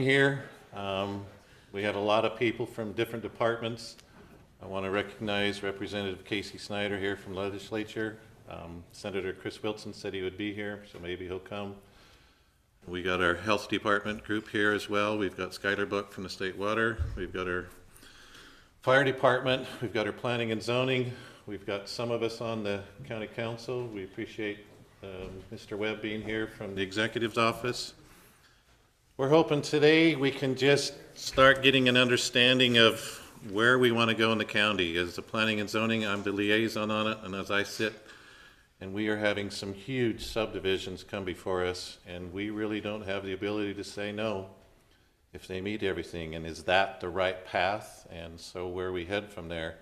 here. We had a lot of people from different departments. I want to recognize Representative Casey Snyder here from Legislature. Senator Chris Wilson said he would be here, so maybe he'll come. We got our health department group here as well. We've got Skylar Buck from the State Water. We've got our fire department. We've got our planning and zoning. We've got some of us on the county council. We appreciate Mr. Webb being here from the executive's office. We're hoping today we can just start getting an understanding of where we want to go in the county. As the planning and zoning, I'm the liaison on it, and as I sit, and we are having some huge subdivisions come before us, and we really don't have the ability to say no if they meet everything, and is that the right path, and so where we head from there.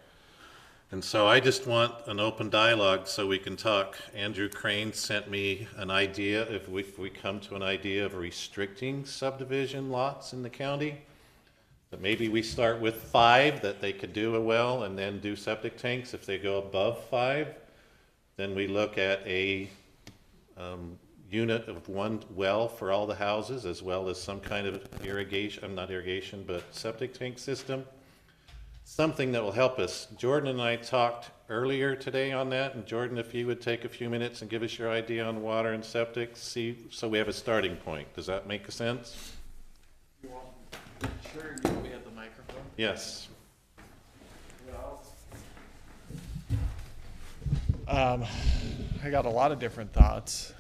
And so I just want an open dialogue so we can talk. Andrew Crane sent me an idea, if we come to an idea of restricting subdivision lots in the county, that maybe we start with 5 that they could do a well and then do septic tanks. If they go above 5, then we look at a unit of 1 well for all the houses, as well as some kind of irrigation, not irrigation, but septic tank system. Something that will help us. Jordan and I talked earlier today on that, and Jordan, if you would take a few minutes and give us your idea on water and septic, so we have a starting point. Does that make sense? You want, sure, you want me at the microphone? Yes. Well, I got a lot of different thoughts.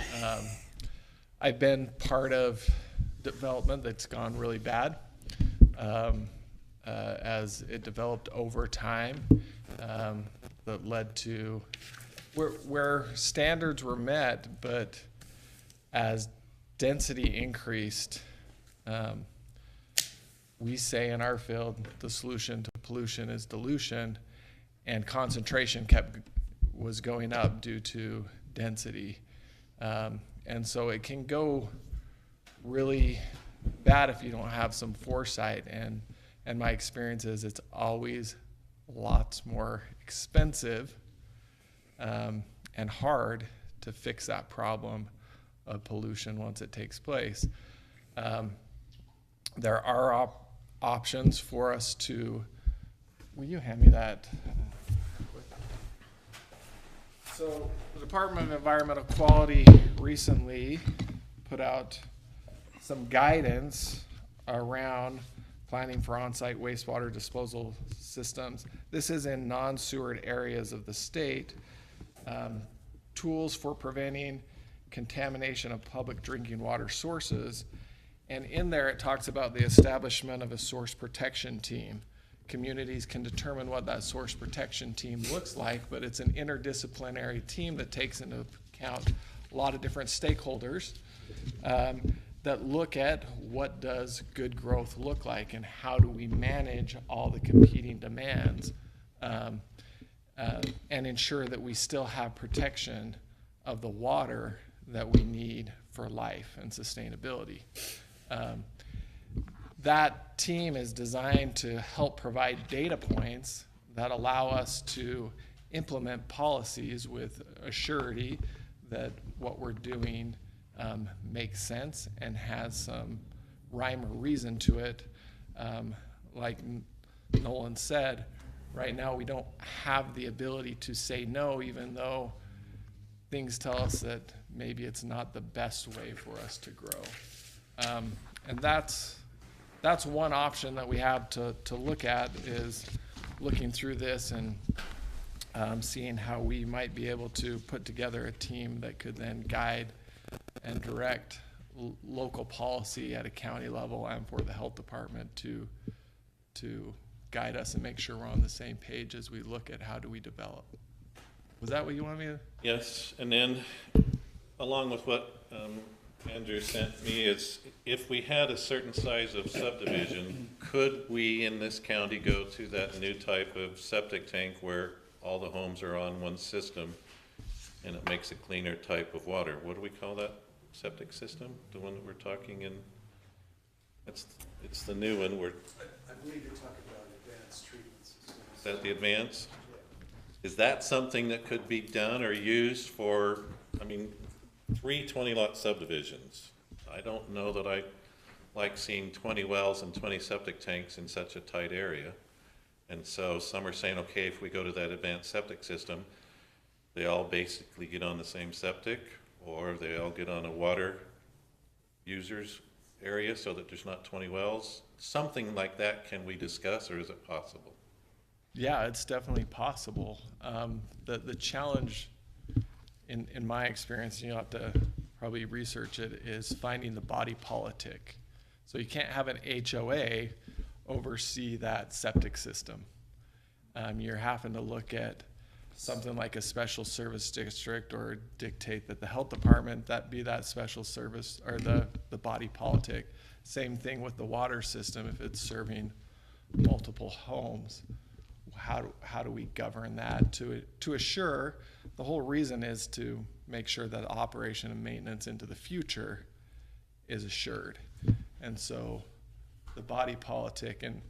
I've been part of development that's gone really bad. As it developed over time, that led to where standards were met, but as density increased, we say in our field, the solution to pollution is dilution, and concentration was going up due to density. And so it can go really bad if you don't have some foresight, and my experience is it's always lots more expensive and hard to fix that problem of pollution once it takes place. There are options for us to, will you hand me that? So the Department of Environmental Quality recently put out some guidance around planning for on-site wastewater disposal systems. This is in non-sewered areas of the state. Tools for preventing contamination of public drinking water sources. And in there it talks about the establishment of a source protection team. Communities can determine what that source protection team looks like, but it's an interdisciplinary team that takes into account a lot of different stakeholders that look at what does good growth look like and how do we manage all the competing demands and ensure that we still have protection of the water that we need for life and sustainability. That team is designed to help provide data points that allow us to implement policies with a surety that what we're doing makes sense and has some rhyme or reason to it. Like Nolan said, right now we don't have the ability to say no, even though things tell us that maybe it's not the best way for us to grow. And that's one option that we have to look at, is looking through this and seeing how we might be able to put together a team that could then guide and direct local policy at a county level and for the health department to guide us and make sure we're on the same page as we look at how do we develop. Was that what you wanted me to? Yes, and then along with what Andrew sent me is, if we had a certain size of subdivision, could we in this county go to that new type of septic tank where all the homes are on one system and it makes a cleaner type of water? What do we call that septic system? The one that we're talking in? It's the new one. I believe you're talking about advanced treatment systems. Is that the advanced? Is that something that could be done or used for, I mean, 3 20-lot subdivisions? I don't know that I like seeing 20 wells and 20 septic tanks in such a tight area. And so some are saying, okay, if we go to that advanced septic system, they all basically get on the same septic, or they all get on a water users area so that there's not 20 wells. Something like that, can we discuss, or is it possible? Yeah, it's definitely possible. The challenge, in my experience, you have to probably research it, is finding the body politic. So you can't have an HOA oversee that septic system. You're having to look at something like a special service district, or dictate that the health department that be that special service, or the body politic. Same thing with the water system. If it's serving multiple homes, how do we govern that to assure? The whole reason is to make sure that operation and maintenance into the future is assured. And so the body politic, and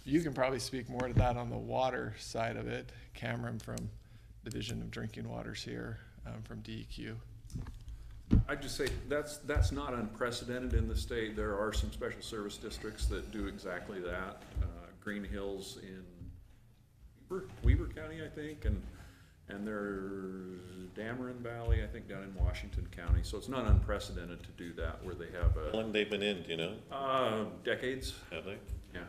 you can probably speak more to that on the water side of it, Cameron from Division of Drinking Waters here, from DEQ. I'd just say that's not unprecedented in the state. There are some special service districts that do exactly that. Green Hills in Weber County, I think, and there's Dameron Valley, I think, down in Washington County. So it's not unprecedented to do that, where they have How long they've been in, do you know? decades. Have they? Yeah.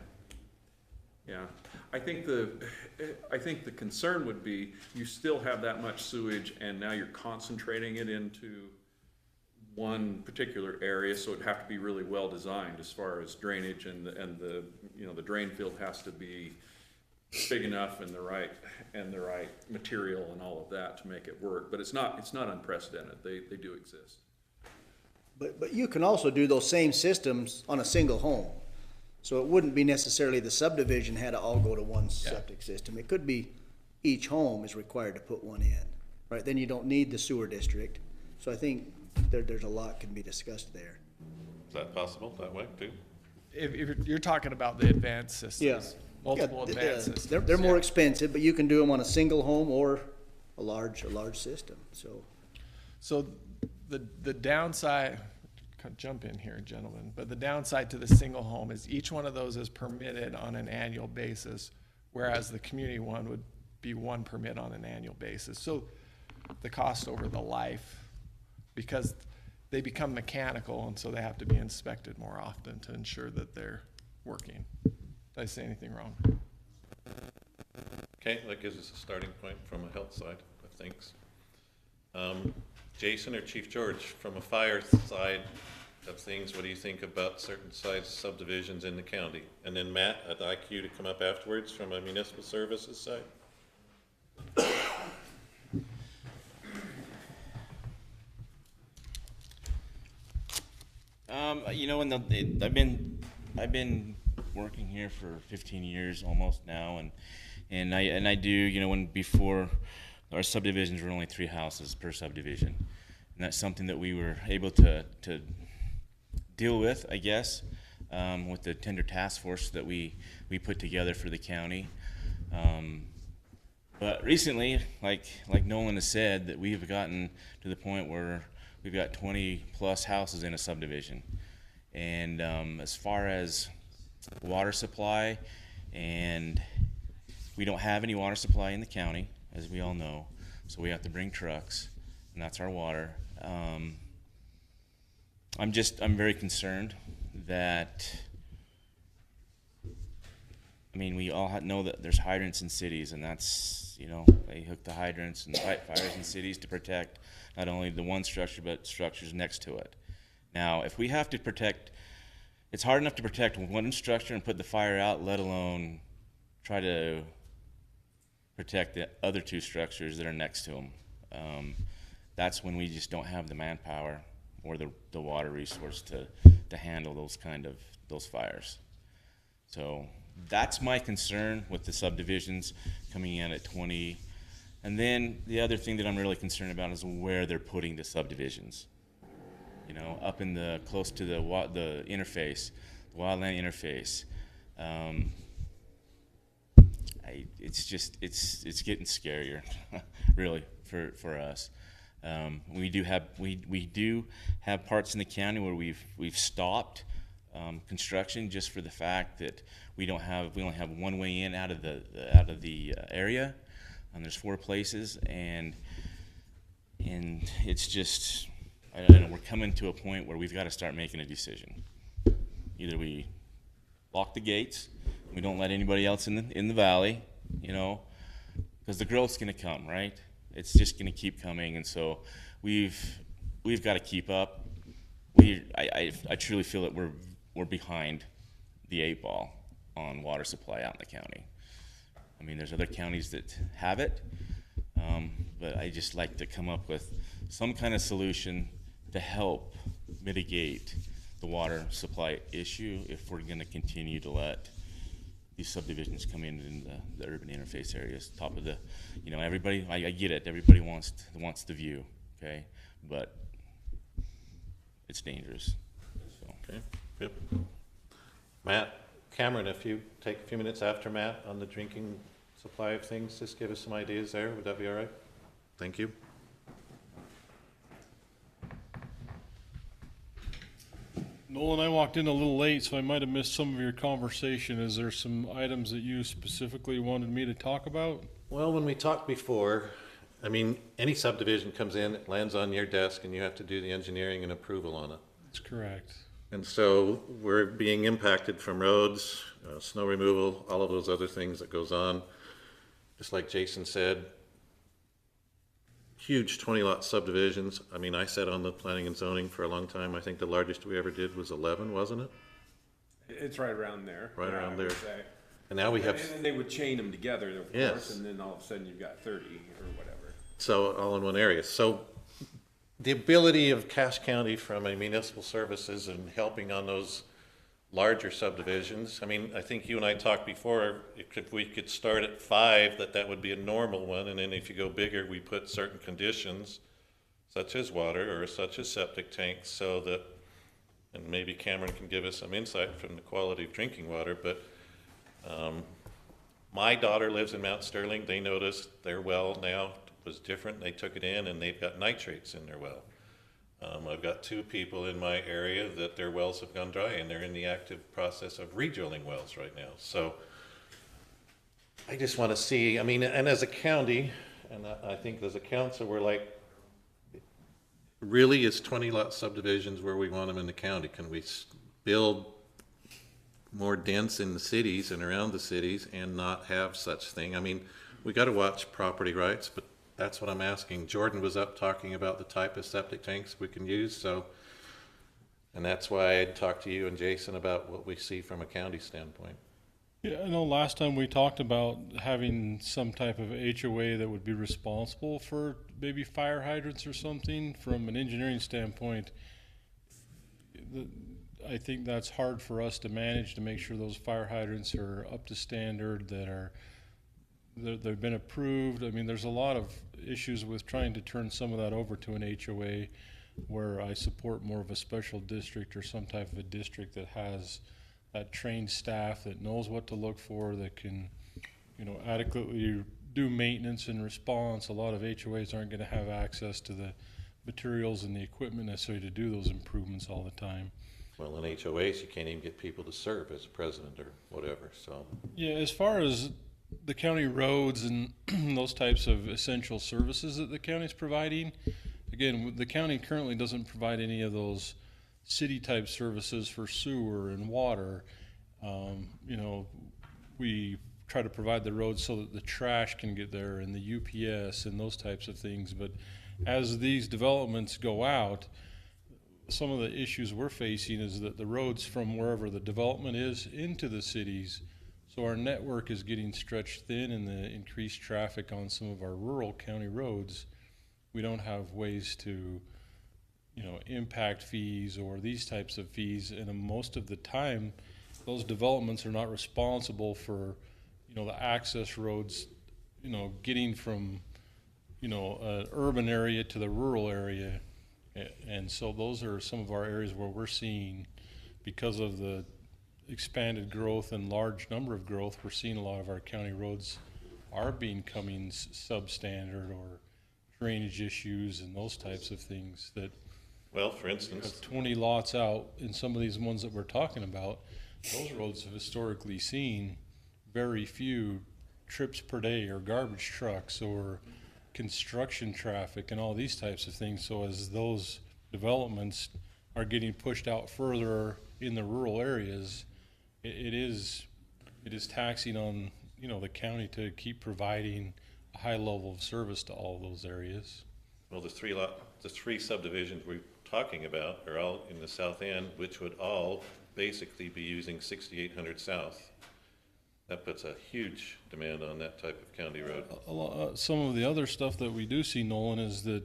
Yeah. I think the concern would be, you still have that much sewage, and now you're concentrating it into one particular area, so it'd have to be really well designed as far as drainage, and the the drain field has to be big enough, and the right material and all of that to make it work. But it's not unprecedented. They do exist. But you can also do those same systems on a single home. So it wouldn't be necessarily the subdivision had to all go to one septic system. It could be each home is required to put one in, right? Then you don't need the sewer district. So I think there's a lot can be discussed there. Is that possible that way too? If you're talking about the advanced systems, Yeah. multiple Yeah, advanced systems. they're more yeah. expensive, but you can do them on a single home or a large system, so. So the downside, jump in here, gentlemen, but the downside to the single home is each one of those is permitted on an annual basis, whereas the community one would be one permit on an annual basis. So the cost over the life, because they become mechanical, and so they have to be inspected more often to ensure that they're working. Did I say anything wrong? Okay, that gives us a starting point from a health side of things. Jason or Chief George, from a fire side of things, what do you think about certain size subdivisions in the county? And then Matt, I'd like you to come up afterwards from a municipal services side. I've been working here for 15 years almost now, and I do, when before our subdivisions were only 3 houses per subdivision, and that's something that we were able to deal with, I guess, with the tender task force that we put together for the county. But recently, like Nolan has said, that we've gotten to the point where we've got 20 plus houses in a subdivision. And as far as water supply, and we don't have any water supply in the county, as we all know, so we have to bring trucks, and that's our water. I'm very concerned that, we all know that there's hydrants in cities, and that's, they hook the hydrants and fight fires in cities to protect not only the one structure, but structures next to it. Now, if we have to protect, it's hard enough to protect one structure and put the fire out, let alone try to protect the other 2 structures that are next to them. That's when we just don't have the manpower or the water resource to handle those fires. So that's my concern with the subdivisions coming in at 20. And then the other thing that I'm really concerned about is where they're putting the subdivisions. Up in close to the interface, the wildland interface. It's getting scarier, really, for us. We do have parts in the county where we've stopped construction just for the fact that we only have one way in out of the area, and there's 4 places, and it's just, I don't know, we're coming to a point where we've got to start making a decision. Either we lock the gates, we don't let anybody else in the valley, you know, because the growth's going to come, right? It's just going to keep coming, and so we've got to keep up. I truly feel that we're behind the 8 ball on water supply out in the county. I mean, there's other counties that have it, but I just like to come up with some kind of solution to help mitigate the water supply issue if we're going to continue to let these subdivisions come in the urban interface areas, top of the, you know, everybody, I get it, everybody wants the view, okay, but it's dangerous, so. Okay, yep. Matt, Cameron, if you take a few minutes after Matt on the drinking supply of things, just give us some ideas there, would that be all right? Thank you. Nolan, I walked in a little late, so I might have missed some of your conversation. Is there some items that you specifically wanted me to talk about? Well, when we talked before, I mean, any subdivision comes in, it lands on your desk, and you have to do the engineering and approval on it. That's correct. And so we're being impacted from roads, snow removal, all of those other things that goes on. Just like Jason said, huge 20-lot subdivisions. I mean, I sat on the planning and zoning for a long time. I think the largest we ever did was 11, wasn't it? It's right around there. Right yeah, around I would there. say. And now we have, And then they would chain them together, of Yes. course, and then all of a sudden you've got 30 or whatever. so all in one area. So the ability of Cache County from a municipal services and helping on those larger subdivisions, I mean, I think you and I talked before, if we could start at 5, that would be a normal one, and then if you go bigger, we put certain conditions, such as water or such as septic tanks, so that, and maybe Cameron can give us some insight from the quality of drinking water, but my daughter lives in Mount Sterling. They noticed their well now was different. They took it in, and they've got nitrates in their well. I've got 2 people in my area that their wells have gone dry, and they're in the active process of redrilling wells right now. So I just want to see, I mean, and as a county, and I think as a council, we're like, really is 20-lot subdivisions where we want them in the county? Can we build more dense in the cities and around the cities and not have such thing? I mean, we got to watch property rights, but that's what I'm asking. Jordan was up talking about the type of septic tanks we can use, so, and that's why I talked to you and Jason about what we see from a county standpoint. Yeah, I know last time we talked about having some type of HOA that would be responsible for maybe fire hydrants or something. From an engineering standpoint, I think that's hard for us to manage, to make sure those fire hydrants are up to standard, that they've been approved. I mean, there's a lot of issues with trying to turn some of that over to an HOA, where I support more of a special district or some type of a district that has that trained staff that knows what to look for, that can, you know, adequately do maintenance and response. A lot of HOAs aren't going to have access to the materials and the equipment necessary to do those improvements all the time. Well, in HOAs, you can't even get people to serve as a president or whatever, so. Yeah, as far as the county roads and those types of essential services that the county's providing, again, the county currently doesn't provide any of those city-type services for sewer and water. You know, we try to provide the roads so that the trash can get there, and the UPS and those types of things. But as these developments go out, some of the issues we're facing is that the roads from wherever the development is into the cities, so our network is getting stretched thin, and the increased traffic on some of our rural county roads, we don't have ways to, you know, impact fees or these types of fees. And most of the time, those developments are not responsible for, you know, the access roads, you know, getting from, you know, an urban area to the rural area. And so those are some of our areas where we're seeing, because of the expanded growth and large number of growth, we're seeing a lot of our county roads are becoming substandard, or drainage issues and those types of things that Well, for You instance, have 20 lots out in some of these ones that we're talking about. Those roads have historically seen very few trips per day or garbage trucks or construction traffic and all these types of things. So as those developments are getting pushed out further in the rural areas, it is taxing on, you know, the county to keep providing a high level of service to all those areas. well, the three subdivisions we're talking about are all in the south end, which would all basically be using 6800 South. That puts a huge demand on that type of county road. Some of the other stuff that we do see, Nolan, is that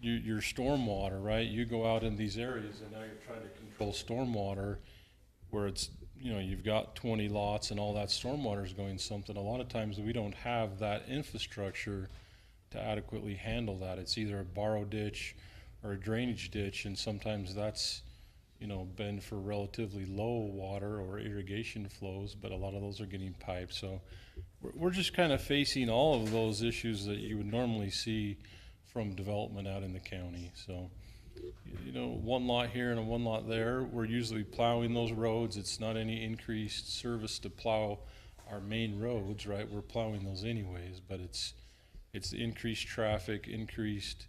your stormwater, right? You go out in these areas and now you're trying to control stormwater where it's, you know, you've got 20 lots and all that stormwater is going something. A lot of times we don't have that infrastructure to adequately handle that. It's either a borrow ditch or a drainage ditch, and sometimes that's, you know, been for relatively low water or irrigation flows, but a lot of those are getting piped. So we're just kind of facing all of those issues that you would normally see from development out in the county. So, you know, one lot here and one lot there, we're usually plowing those roads. It's not any increased service to plow our main roads, right? We're plowing those anyways, but it's the increased traffic, increased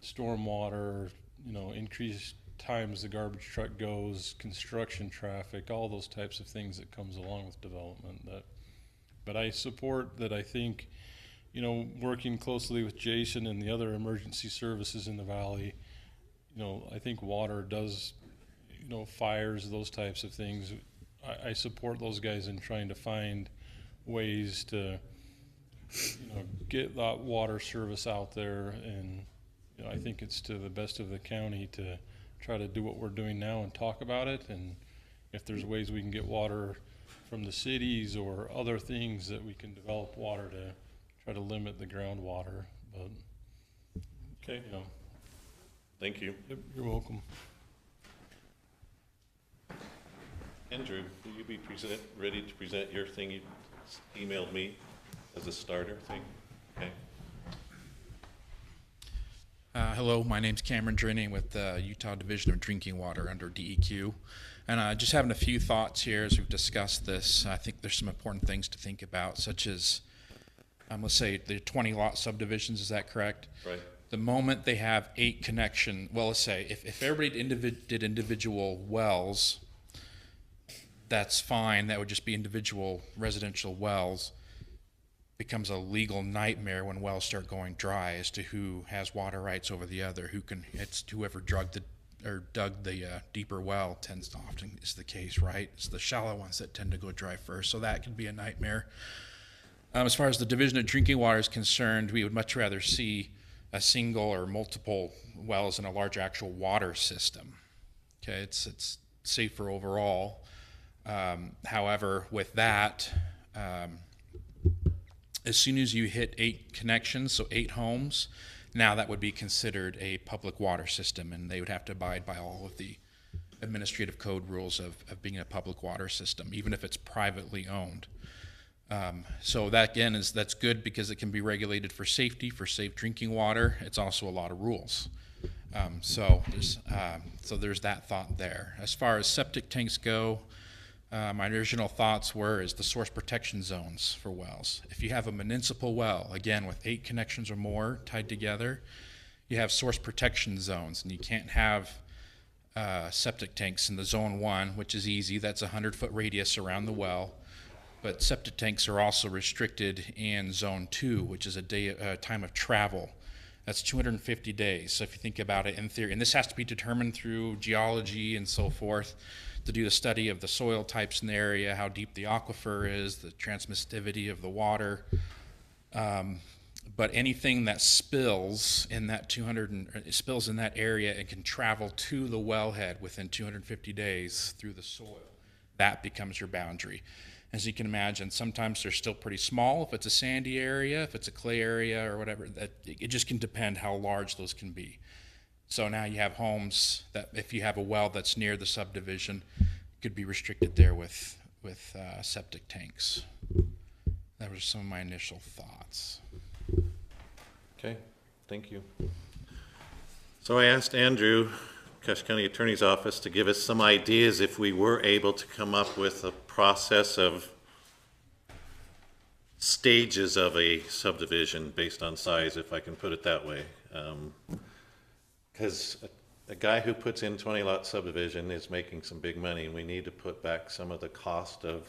stormwater, you know, increased times the garbage truck goes, construction traffic, all those types of things that comes along with development. But I support that. I think, you know, working closely with Jason and the other emergency services in the valley, you know, I think water does, you know, fires, those types of things. I support those guys in trying to find ways to, you know, get that water service out there. And, you know, I think it's to the best of the county to try to do what we're doing now and talk about it. And if there's ways we can get water from the cities or other things that we can develop water to try to limit the groundwater. But, Okay, you know, thank you. you're welcome. Andrew, will you be ready to present your thing you emailed me as a starter thing? Okay. Hello, my name's Cameron Drenning with the Utah Division of Drinking Water under DEQ. And just having a few thoughts here as we've discussed this. I think there's some important things to think about, such as, let's say, the 20 lot subdivisions, is that correct? Right. The moment they have 8 connection, well, let's say, if everybody did individual wells, that's fine. That would just be individual residential wells. Becomes a legal nightmare when wells start going dry as to who has water rights over the other. It's whoever dug the deeper well tends to often is the case, right? It's the shallow ones that tend to go dry first, so that can be a nightmare. As far as the division of drinking water is concerned, we would much rather see a single or multiple wells in a large actual water system. Okay, it's safer overall. However, with that, as soon as you hit 8 connections, so 8 homes, now that would be considered a public water system, and they would have to abide by all of the administrative code rules of being a public water system, even if it's privately owned. So that again that's good because it can be regulated for safety, for safe drinking water. It's also a lot of rules. So there's that thought there. As far as septic tanks go, my original thoughts is the source protection zones for wells. If you have a municipal well, again, with 8 connections or more tied together, you have source protection zones, and you can't have septic tanks in the zone 1, which is easy. That's a 100-foot radius around the well. But septic tanks are also restricted in zone 2, which is a time of travel. That's 250 days. So if you think about it in theory, and this has to be determined through geology and so forth, to do the study of the soil types in the area, how deep the aquifer is, the transmissivity of the water. But anything that spills in that spills in that area and can travel to the wellhead within 250 days through the soil, that becomes your boundary. As you can imagine, sometimes they're still pretty small. If it's a sandy area, if it's a clay area or whatever, it just can depend how large those can be. So now you have homes that if you have a well that's near the subdivision, could be restricted there with septic tanks. That was some of my initial thoughts. Okay, thank you. So I asked Andrew, Cache County Attorney's Office, to give us some ideas if we were able to come up with a process of stages of a subdivision based on size, if I can put it that way. Because a guy who puts in 20-lot subdivision is making some big money, and we need to put back some of the cost of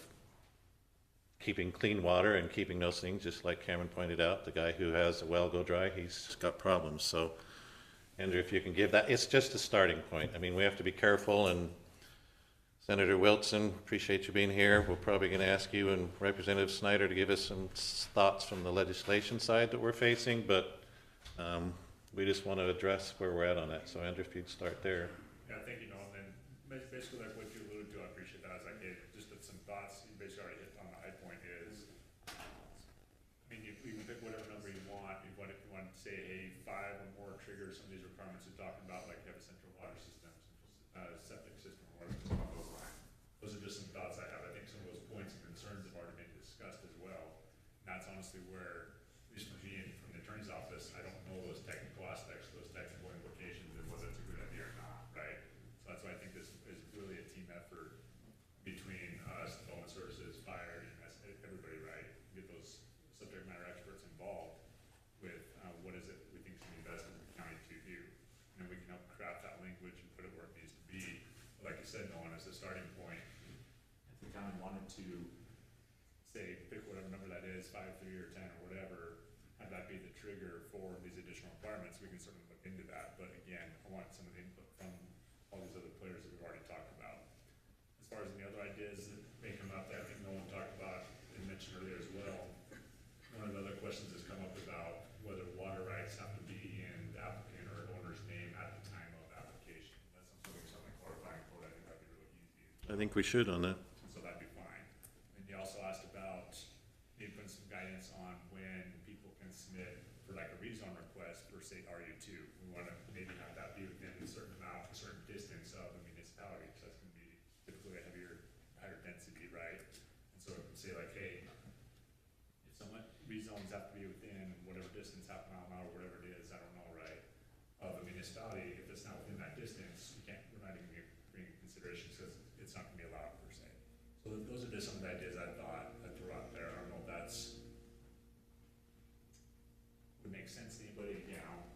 keeping clean water and keeping those things, just like Cameron pointed out. The guy who has a well go dry, he's got problems. So, Andrew, if you can give that, it's just a starting point. I mean, we have to be careful, and Senator Wilson, appreciate you being here. We're probably going to ask you and Representative Snyder to give us some thoughts from the legislation side that we're facing, but we just want to address where we're at on that. So, Andrew, if you'd start there. Yeah, thank you, Nolan. And basically, like what you alluded to, I appreciate that. As I gave just some thoughts, you basically already hit on the high point is, I mean, you can pick whatever number you want. If you want to say, hey, 5 or more triggers some of these requirements you're talking about, like you have a central water system, septic system, or whatever along those lines. Those are just some thoughts I have. I think some of those points and concerns have already been discussed as well. And that's honestly where, at least for me and from the attorney's office, I don't know those technical aspects, those technical implications, and whether it's a good idea or not, right? So that's why I think this is really a team effort between us, development services, fire, and everybody, right? Get those subject matter experts involved with what is it we think should be invested in the county to do. And then we can help craft that language and put it where it needs to be. But like you said, Nolan, as a starting point, if the county wanted to say, pick whatever number that is, 5, 3, or 10, or whatever, have that be the trigger for these additional requirements, we can certainly look into that. But again, I want some of the input from all these other players that we've already talked about. As far as any other ideas that may come up that I think Nolan talked about and mentioned earlier as well, one of the other questions has come up about whether water rights have to be in the applicant or owner's name at the time of application. That's something clarifying code, I think that'd be really easy. I think we should on that. So that'd be fine. And you also asked about maybe putting some guidance on when people can submit for like a rezone request for say RU2. We want to maybe have that be within a certain amount, a certain distance of the municipality, because that's going to be typically a higher density, right? And so it can say like, hey, if someone rezones have to be within whatever distance, half a mile, or whatever it is, I don't know, right, of a municipality, if it's not within that distance, we're not even going to bring into consideration because it's not going to be allowed per se. So those are just some of the ideas I thought I'd throw out there. I don't know if that's would make sense to anybody. Again, I don't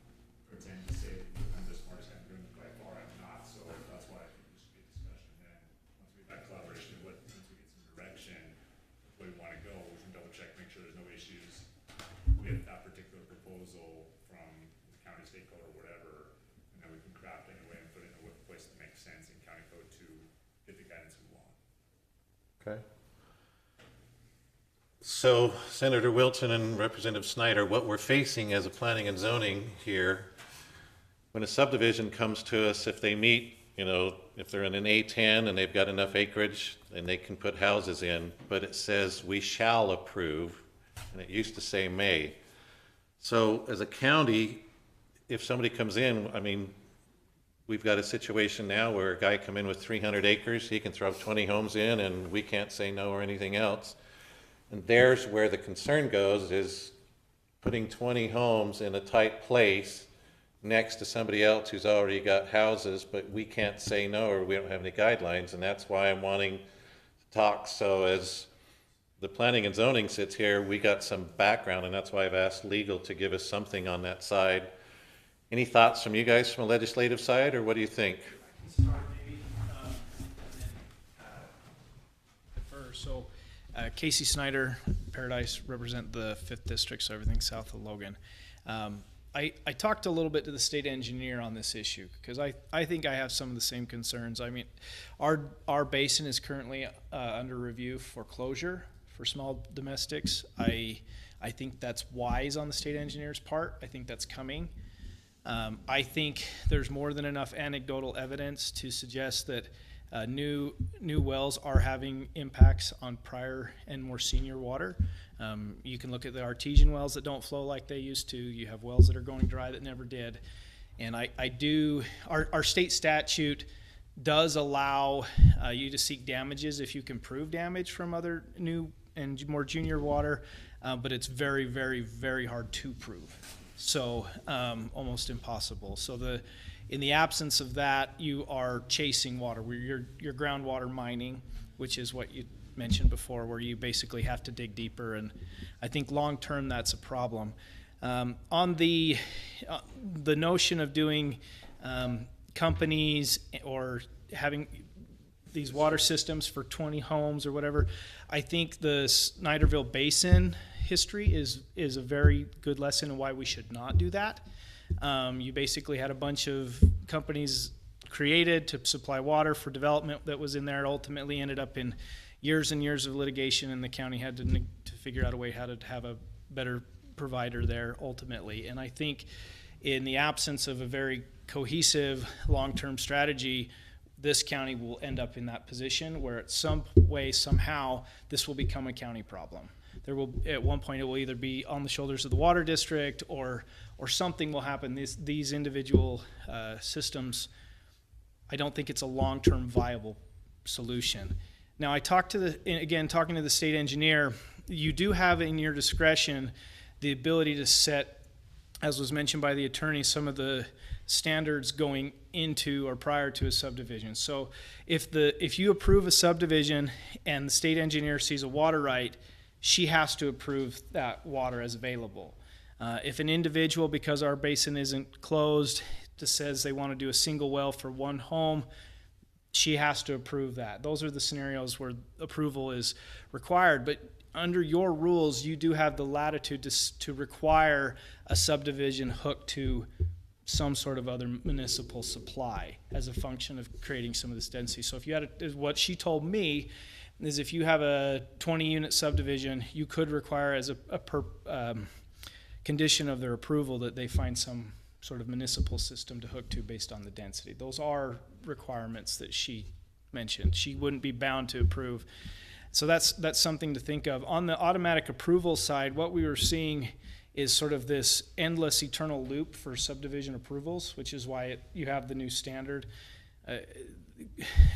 pretend to say that I'm the smartest guy in the room, by far I'm not, so that's why I think there should be a discussion. Then, once we have that collaboration, once we get some direction, where we want to go, we can double check, make sure there's no issues with that particular proposal from the county, state code, or whatever, and then we can craft anyway and put it in a place that makes sense in county code to get the guidance we want. Okay. So, Senator Wilson and Representative Snyder, what we're facing as a planning and zoning here, when a subdivision comes to us, if they meet, if they're in an A10 and they've got enough acreage, then they can put houses in, but it says we shall approve, and it used to say may. So, as a county, if somebody comes in, I mean, we've got a situation now where a guy come in with 300 acres, he can throw 20 homes in, and we can't say no or anything else. And there's where the concern goes, is putting 20 homes in a tight place next to somebody else who's already got houses, but we can't say no, or we don't have any guidelines, and that's why I'm wanting to talk. So as the planning and zoning sits here, we got some background, and that's why I've asked legal to give us something on that side. Any thoughts from you guys from a legislative side, or what do you think? So Casey Snyder, Paradise, represent the 5th District, so everything south of Logan. I talked a little bit to the state engineer on this issue because I think I have some of the same concerns. I mean, our basin is currently under review for closure for small domestics. I think that's wise on the state engineer's part. I think that's coming. I think there's more than enough anecdotal evidence to suggest that new wells are having impacts on prior and more senior water. You can look at the artesian wells that don't flow like they used to. You have wells that are going dry that never did. And our state statute does allow you to seek damages if you can prove damage from other new and more junior water, but it's very, very, very hard to prove. So almost impossible. So In the absence of that, you are chasing water, where you're groundwater mining, which is what you mentioned before, where you basically have to dig deeper, and I think long-term that's a problem. On the notion of doing companies or having these water systems for 20 homes or whatever, I think the Snyderville Basin history is a very good lesson in why we should not do that. You basically had a bunch of companies created to supply water for development that was in there. It ultimately ended up in years and years of litigation, and the county had to figure out a way how to have a better provider there ultimately. And I think in the absence of a very cohesive long-term strategy, this county will end up in that position where at some way, somehow, this will become a county problem. There will, at one point, it will either be on the shoulders of the water district or something will happen. These individual systems, I don't think it's a long-term viable solution. Now, I talked to talking to the state engineer, you do have in your discretion the ability to set, as was mentioned by the attorney, some of the standards going into or prior to a subdivision. So if you approve a subdivision and the state engineer sees a water right, she has to approve that water as available. If an individual, because our basin isn't closed, just says they want to do a single well for one home, she has to approve that. Those are the scenarios where approval is required. But under your rules, you do have the latitude to require a subdivision hooked to some sort of other municipal supply as a function of creating some of this density. So if you had what she told me is if you have a 20-unit subdivision, you could require as a condition of their approval that they find some sort of municipal system to hook to based on the density. Those are requirements that she mentioned. She wouldn't be bound to approve. So that's something to think of. On the automatic approval side, what we were seeing is sort of this endless eternal loop for subdivision approvals, which is why you have the new standard.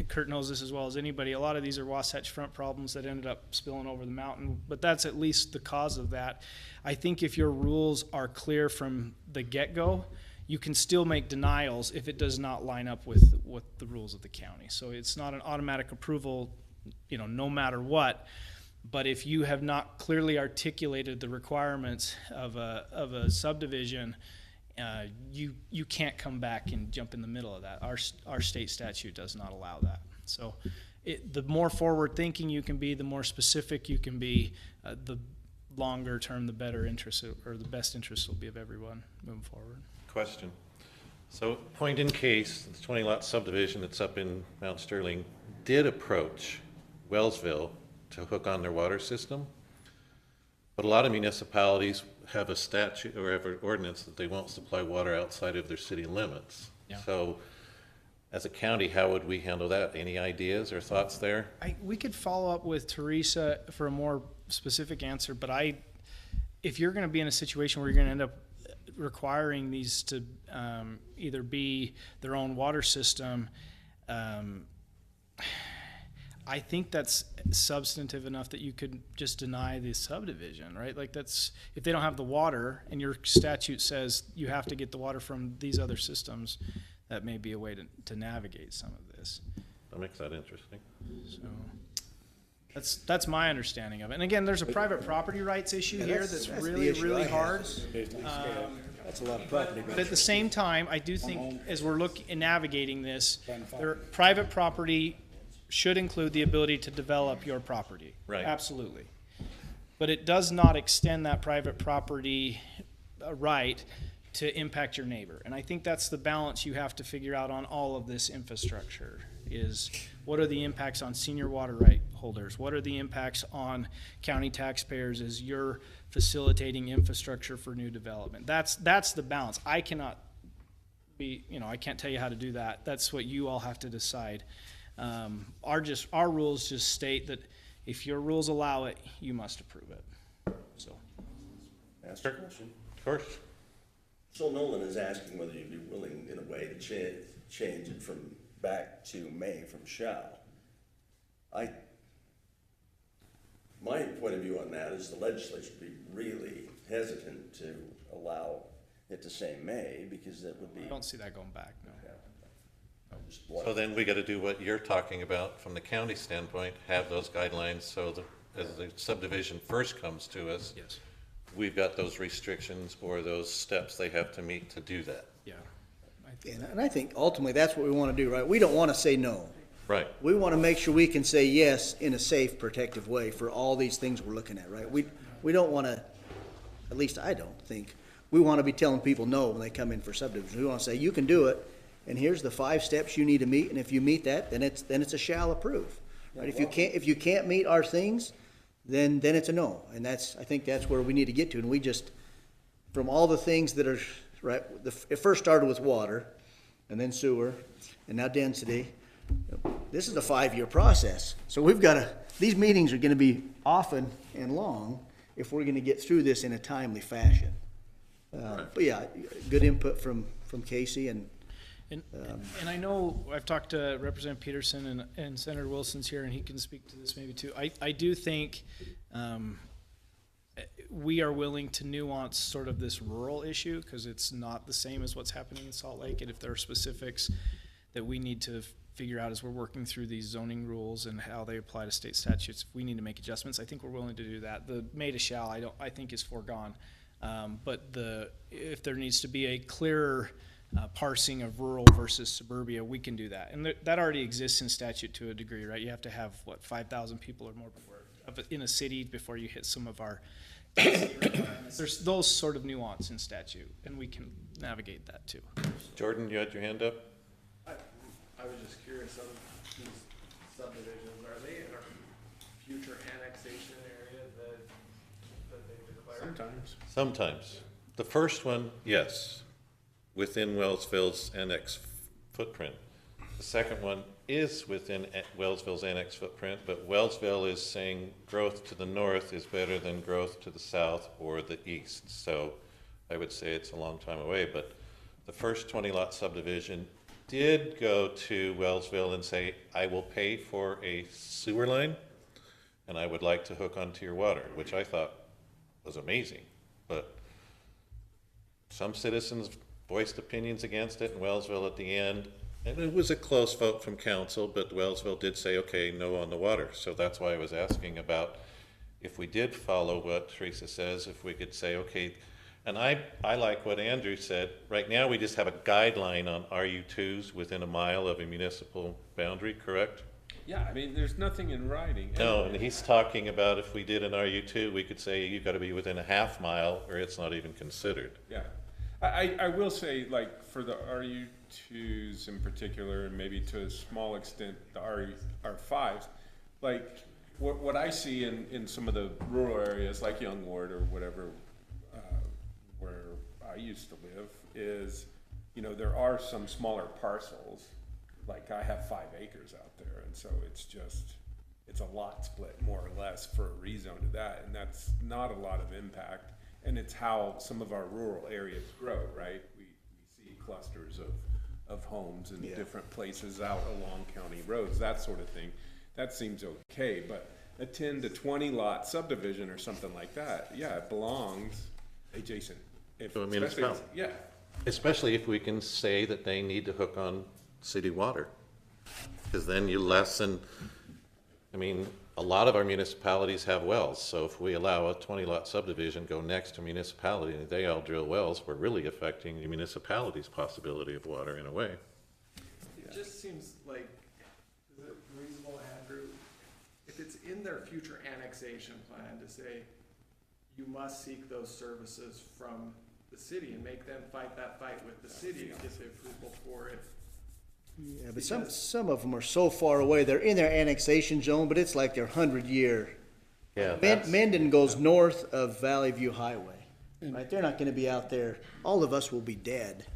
Kurt knows this as well as anybody. A lot of these are Wasatch Front problems that ended up spilling over the mountain, but that's at least the cause of that. I think if your rules are clear from the get-go, you can still make denials if it does not line up with the rules of the county. So it's not an automatic approval, no matter what. But if you have not clearly articulated the requirements of a subdivision, you can't come back and jump in the middle of that. Our state statute does not allow that. So the more forward thinking you can be, the more specific you can be, the longer term, the better interest or the best interest will be of everyone moving forward. Question. So Point in Case, the 20-lot subdivision that's up in Mount Sterling, did approach Wellsville to hook on their water system, but a lot of municipalities have a statute or have an ordinance that they won't supply water outside of their city limits. Yeah. So as a county, how would we handle that? Any ideas or thoughts there? We could follow up with Teresa for a more specific answer, but if you're going to be in a situation where you're going to end up requiring these to either be their own water system, I think that's substantive enough that you could just deny the subdivision, right? Like that's, if they don't have the water and your statute says you have to get the water from these other systems, that may be a way to navigate some of this. That makes that interesting. So that's my understanding of it. And again, there's a private property rights issue here that's really, really hard. That's a lot of property. But at the same time, I do think as we're navigating this, private property should include the ability to develop your property. Right. Absolutely. But it does not extend that private property right to impact your neighbor. And I think that's the balance you have to figure out on all of this infrastructure is what are the impacts on senior water right holders? What are the impacts on county taxpayers as you're facilitating infrastructure for new development? That's the balance. I cannot be, I can't tell you how to do that. That's what you all have to decide. Our rules just state that if your rules allow it, you must approve it. So, ask a question. Of course. Phil Nolan is asking whether you'd be willing, in a way, to change it from back to may from shall. My point of view on that is the legislature would be really hesitant to allow it the same May, because that would be. I don't see that going back, no. Just So one- then we gotta do what you're talking about from the county standpoint, have those guidelines so that as the subdivision first comes to us, Yes. we've got those restrictions or those steps they have to meet to do that. Yeah. And I think ultimately that's what we wanna do, right? We don't wanna say no. Right. We wanna make sure we can say yes in a safe, protective way for all these things we're looking at, right? We don't wanna, at least I don't think, we wanna be telling people no when they come in for subdivision. We wanna say, you can do it, and here's the 5 steps you need to meet, and if you meet that, then it's a shall approve. Right? If you can't meet our things, then it's a no, and I think that's where we need to get to, and we just, from all the things that are, right, it first started with water, and then sewer, and now density. This is a 5-year process, so these meetings are gonna be often and long if we're gonna get through this in a timely fashion. But yeah, good input from Casey, and And I know I've talked to Representative Peterson and Senator Wilson's here, and he can speak to this maybe too. I do think we are willing to nuance sort of this rural issue, because it's not the same as what's happening in Salt Lake, and if there are specifics that we need to figure out as we're working through these zoning rules and how they apply to state statutes, if we need to make adjustments, I think we're willing to do that. The may to shall, I think is foregone. But if there needs to be a clearer parsing of rural versus suburbia, we can do that. And that already exists in statute to a degree, right? You have to have, 5,000 people or more in a city before you hit some of our there's those sort of nuance in statute, and we can navigate that too. Jordan, you had your hand up? I was just curious, of these subdivisions, are they in a future annexation area that they declared? Sometimes. Sometimes. The first one, yes, within Wellsville's annex footprint. The second one is within Wellsville's annex footprint, but Wellsville is saying growth to the north is better than growth to the south or the east. So I would say it's a long time away, but the first 20-lot subdivision did go to Wellsville and say, I will pay for a sewer line, and I would like to hook onto your water, which I thought was amazing. But some citizens voiced opinions against it in Wellsville at the end, and it was a close vote from council, but Wellsville did say, okay, no on the water. So that's why I was asking about if we did follow what Teresa says, if we could say, okay, and I like what Andrew said. Right now, we just have a guideline on RU2s within a mile of a municipal boundary, correct? Yeah, I mean, there's nothing in writing. No, and he's talking about if we did an RU2, we could say you've got to be within a half mile or it's not even considered. Yeah. I will say, like, for the RU2s in particular, and maybe to a small extent, the R5s, like, what I see in some of the rural areas, like Young Ward or whatever, where I used to live, is, you know, there are some smaller parcels. Like, I have 5 acres out there, and so it's a lot split, more or less, for a rezone to that, and that's not a lot of impact. And it's how some of our rural areas grow, right? We see clusters of homes in different places out along county roads, that sort of thing. That seems okay, but a 10 to 20 lot subdivision or something like that, yeah, it belongs adjacent. To a municipality. Yeah. Especially if we can say that they need to hook on city water. Because then you lessen, I mean, a lot of our municipalities have wells, so if we allow a 20-lot subdivision go next to municipality and they all drill wells, we're really affecting the municipality's possibility of water in a way. It just seems like, is it reasonable, Andrew, if it's in their future annexation plan to say, you must seek those services from the city and make them fight that fight with the city to get the approval for it. yeah, but some of them are so far away, they're in their annexation zone, but it's like their 100-year. Yeah, Mendon goes north of Valley View Highway, right? They're not gonna be out there, all of us will be dead.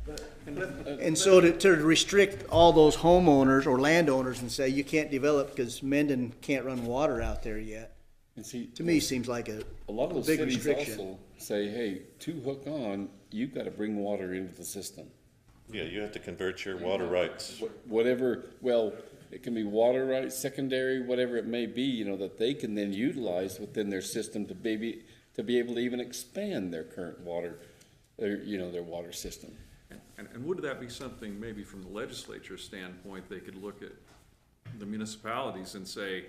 And so to restrict all those homeowners or landowners and say you can't develop because Mendon can't run water out there yet, And see, to me seems like a a lot of those big cities restriction. also say, hey, to hook on, you've got to bring water into the system. Yeah, you have to convert your water rights. Whatever, well, it can be water rights, secondary, whatever it may be, you know, that they can then utilize within their system to be able to even expand their current water their water system. And would that be something, maybe from the legislature standpoint, they could look at the municipalities and say,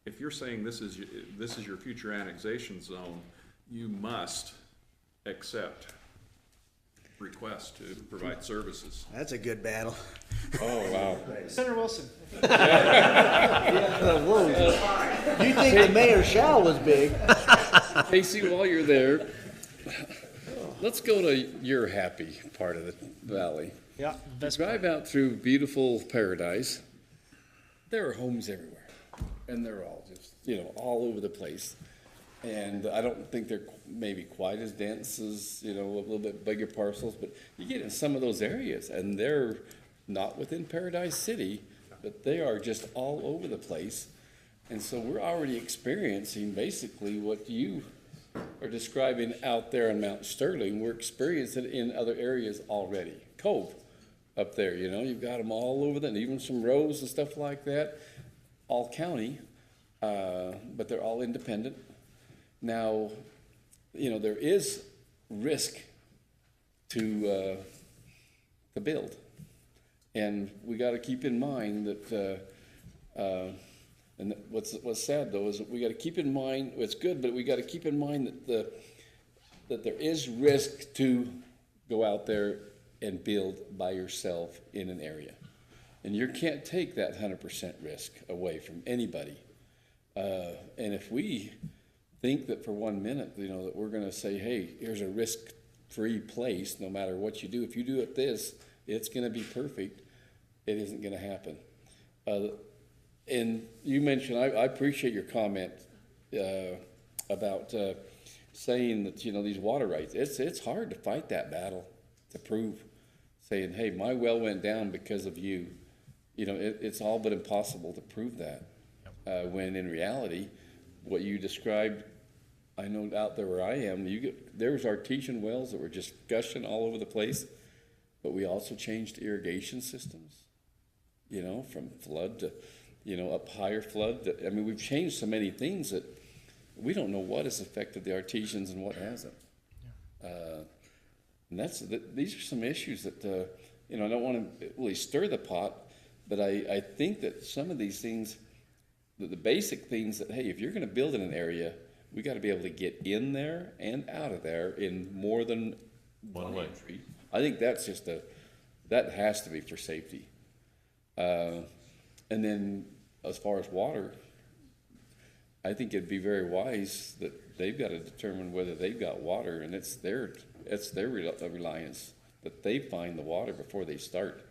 if you're saying this is your future annexation zone, you must accept requests to provide services. That's a good battle. Oh, wow. Senator Wilson. Whoa. You think the mayor shall was big? Casey, while you're there, let's go to your happy part of the valley. Yeah, best Drive out through beautiful Paradise. There are homes everywhere, and they're all just, all over the place. And I don't think they're maybe quite as dense as, a little bit bigger parcels, but you get in some of those areas, and they're not within Paradise City, but they are just all over the place. And so we're already experiencing basically what you are describing out there in Mount Sterling. We're experiencing it in other areas already. Cove up there, you've got them all over there, and even some rows and stuff like that, all county, but they're all independent. Now, there is risk to build, and we got to keep in mind that. And what's sad though is that we got to keep in mind, it's good, but we got to keep in mind that there is risk to go out there and build by yourself in an area, and you can't take that 100% risk away from anybody. And if we think that for 1 minute, that we're going to say, hey, here's a risk-free place, no matter what you do. If you do it it's going to be perfect. It isn't going to happen. And you mentioned, I appreciate your comment about saying that, these water rights, it's hard to fight that battle, to prove, saying, hey, my well went down because of you. It's all but impossible to prove that. When in reality, what you described, I know out there where I am, there was artesian wells that were just gushing all over the place, but we also changed irrigation systems, from flood to, up higher flood. We've changed so many things that we don't know what has affected the artesians and what hasn't. And these are some issues that, I don't want to really stir the pot, but I think that some of these things, the basic things that, hey, if you're going to build in an area, we got to be able to get in there and out of there in more than one entry. I think that's that has to be for safety. And then as far as water, I think it'd be very wise that they've got to determine whether they've got water, and it's their reliance that they find the water before they start.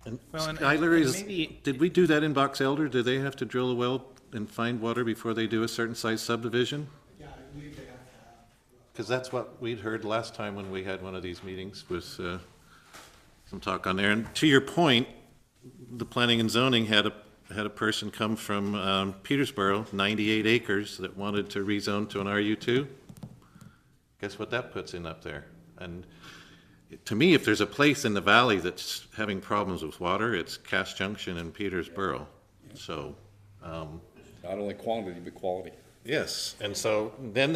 And Well, and- Skylar, and maybe- did we do that in Box Elder? Do they have to drill a well and find water before they do a certain size subdivision? Yeah, I believe they have to have. Because that's what we'd heard last time when we had one of these meetings, was some talk on there. And to your point, the planning and zoning had a person come from Petersboro, 98 acres, that wanted to rezone to an RU2. Guess what that puts in up there? And to me, if there's a place in the valley that's having problems with water, it's Cass Junction and Petersboro. So, Not only quantity, but quality. yes, and so then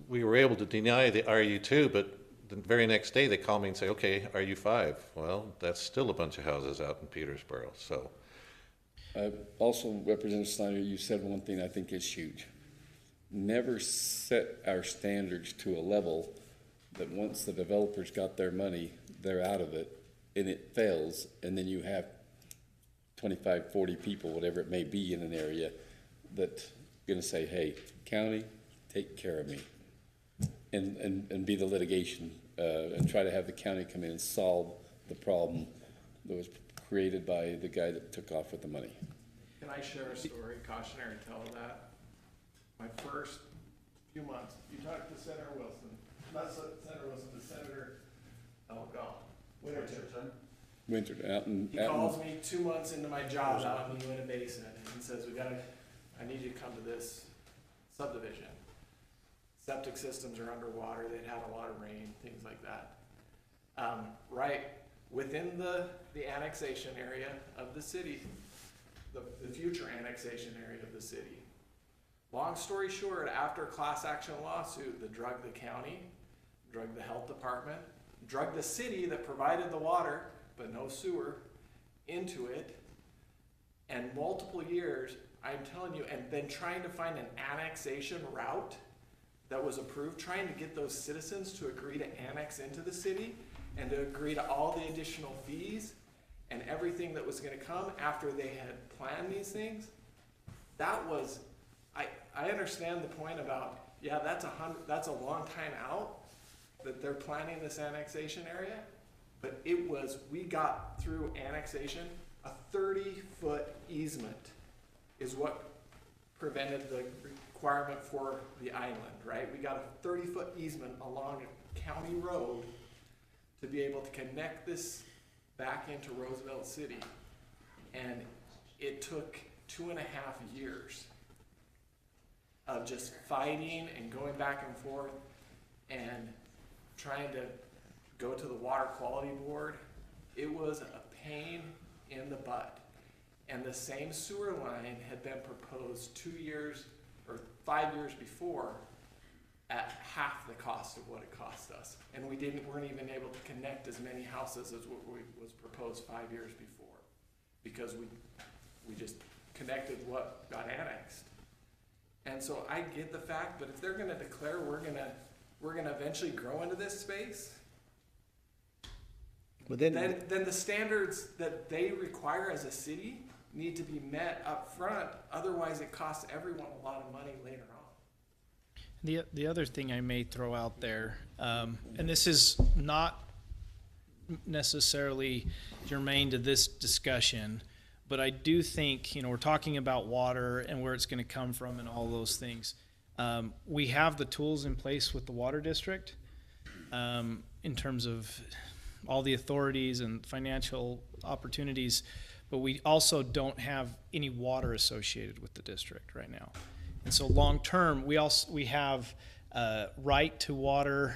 we were able to deny the RU2, but the very next day they call me and say, okay, RU5. Well, that's still a bunch of houses out in Petersboro, so. Also, Representative Snyder, you said one thing I think is huge. Never set our standards to a level that once the developers got their money, they're out of it, and it fails, and then you have 25, 40 people, whatever it may be in an area, that gonna say, hey, county, take care of me. And be the litigation, and try to have the county come in and solve the problem that was created by the guy that took off with the money. Can I share a story, cautionary tale of that? My first few months, you talked to Senator Wilson, not Senator Wilson, but Senator, Winter, out in. He calls me 2 months into my job out in the Uinta Basin and says, I need you to come to this subdivision. Septic systems are underwater, they'd had a lot of rain, things like that. Right within the annexation area of the city, the future annexation area of the city. Long story short, after a class action lawsuit that drugged the county, drug the health department, drug the city that provided the water, but no sewer, into it. And multiple years, I'm telling you, and then trying to find an annexation route that was approved, trying to get those citizens to agree to annex into the city and to agree to all the additional fees and everything that was gonna come after they had planned these things. That was, I understand the point about, yeah, that's a long time out that they're planning this annexation area, but we got through annexation, a 30-foot easement is what prevented the requirement for the island, right? We got a 30-foot easement along a county road to be able to connect this back into Roosevelt City. And it took 2.5 years of just fighting and going back and forth and trying to go to the Water Quality Board. It was a pain in the butt. And the same sewer line had been proposed 2 years or 5 years before at half the cost of what it cost us. And we weren't even able to connect as many houses as what was proposed 5 years before, because we just connected what got annexed. And so I get the fact, but if they're gonna declare we're gonna eventually grow into this space, But then the standards that they require as a city need to be met up front. Otherwise, it costs everyone a lot of money later on. The other thing I may throw out there, and this is not necessarily germane to this discussion, but I do think, we're talking about water and where it's going to come from and all those things. We have the tools in place with the water district in terms of all the authorities and financial opportunities, but we also don't have any water associated with the district right now. And so long term, we have right to water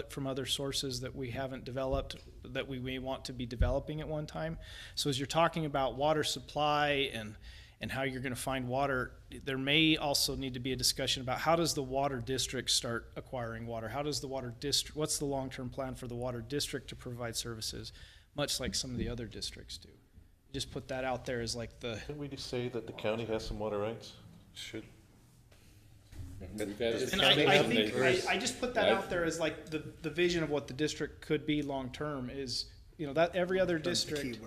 from other sources that we haven't developed, that we may want to be developing at one time. So as you're talking about water supply and how you're going to find water, there may also need to be a discussion about how does the water district start acquiring water? How does the water district, what's the long-term plan for the water district to provide services, much like some of the other districts do? Just put that out there as like the... Didn't we just say that the county has some water rights? Should. And I think, I just put that out there as like the vision of what the district could be long-term is, that every other district,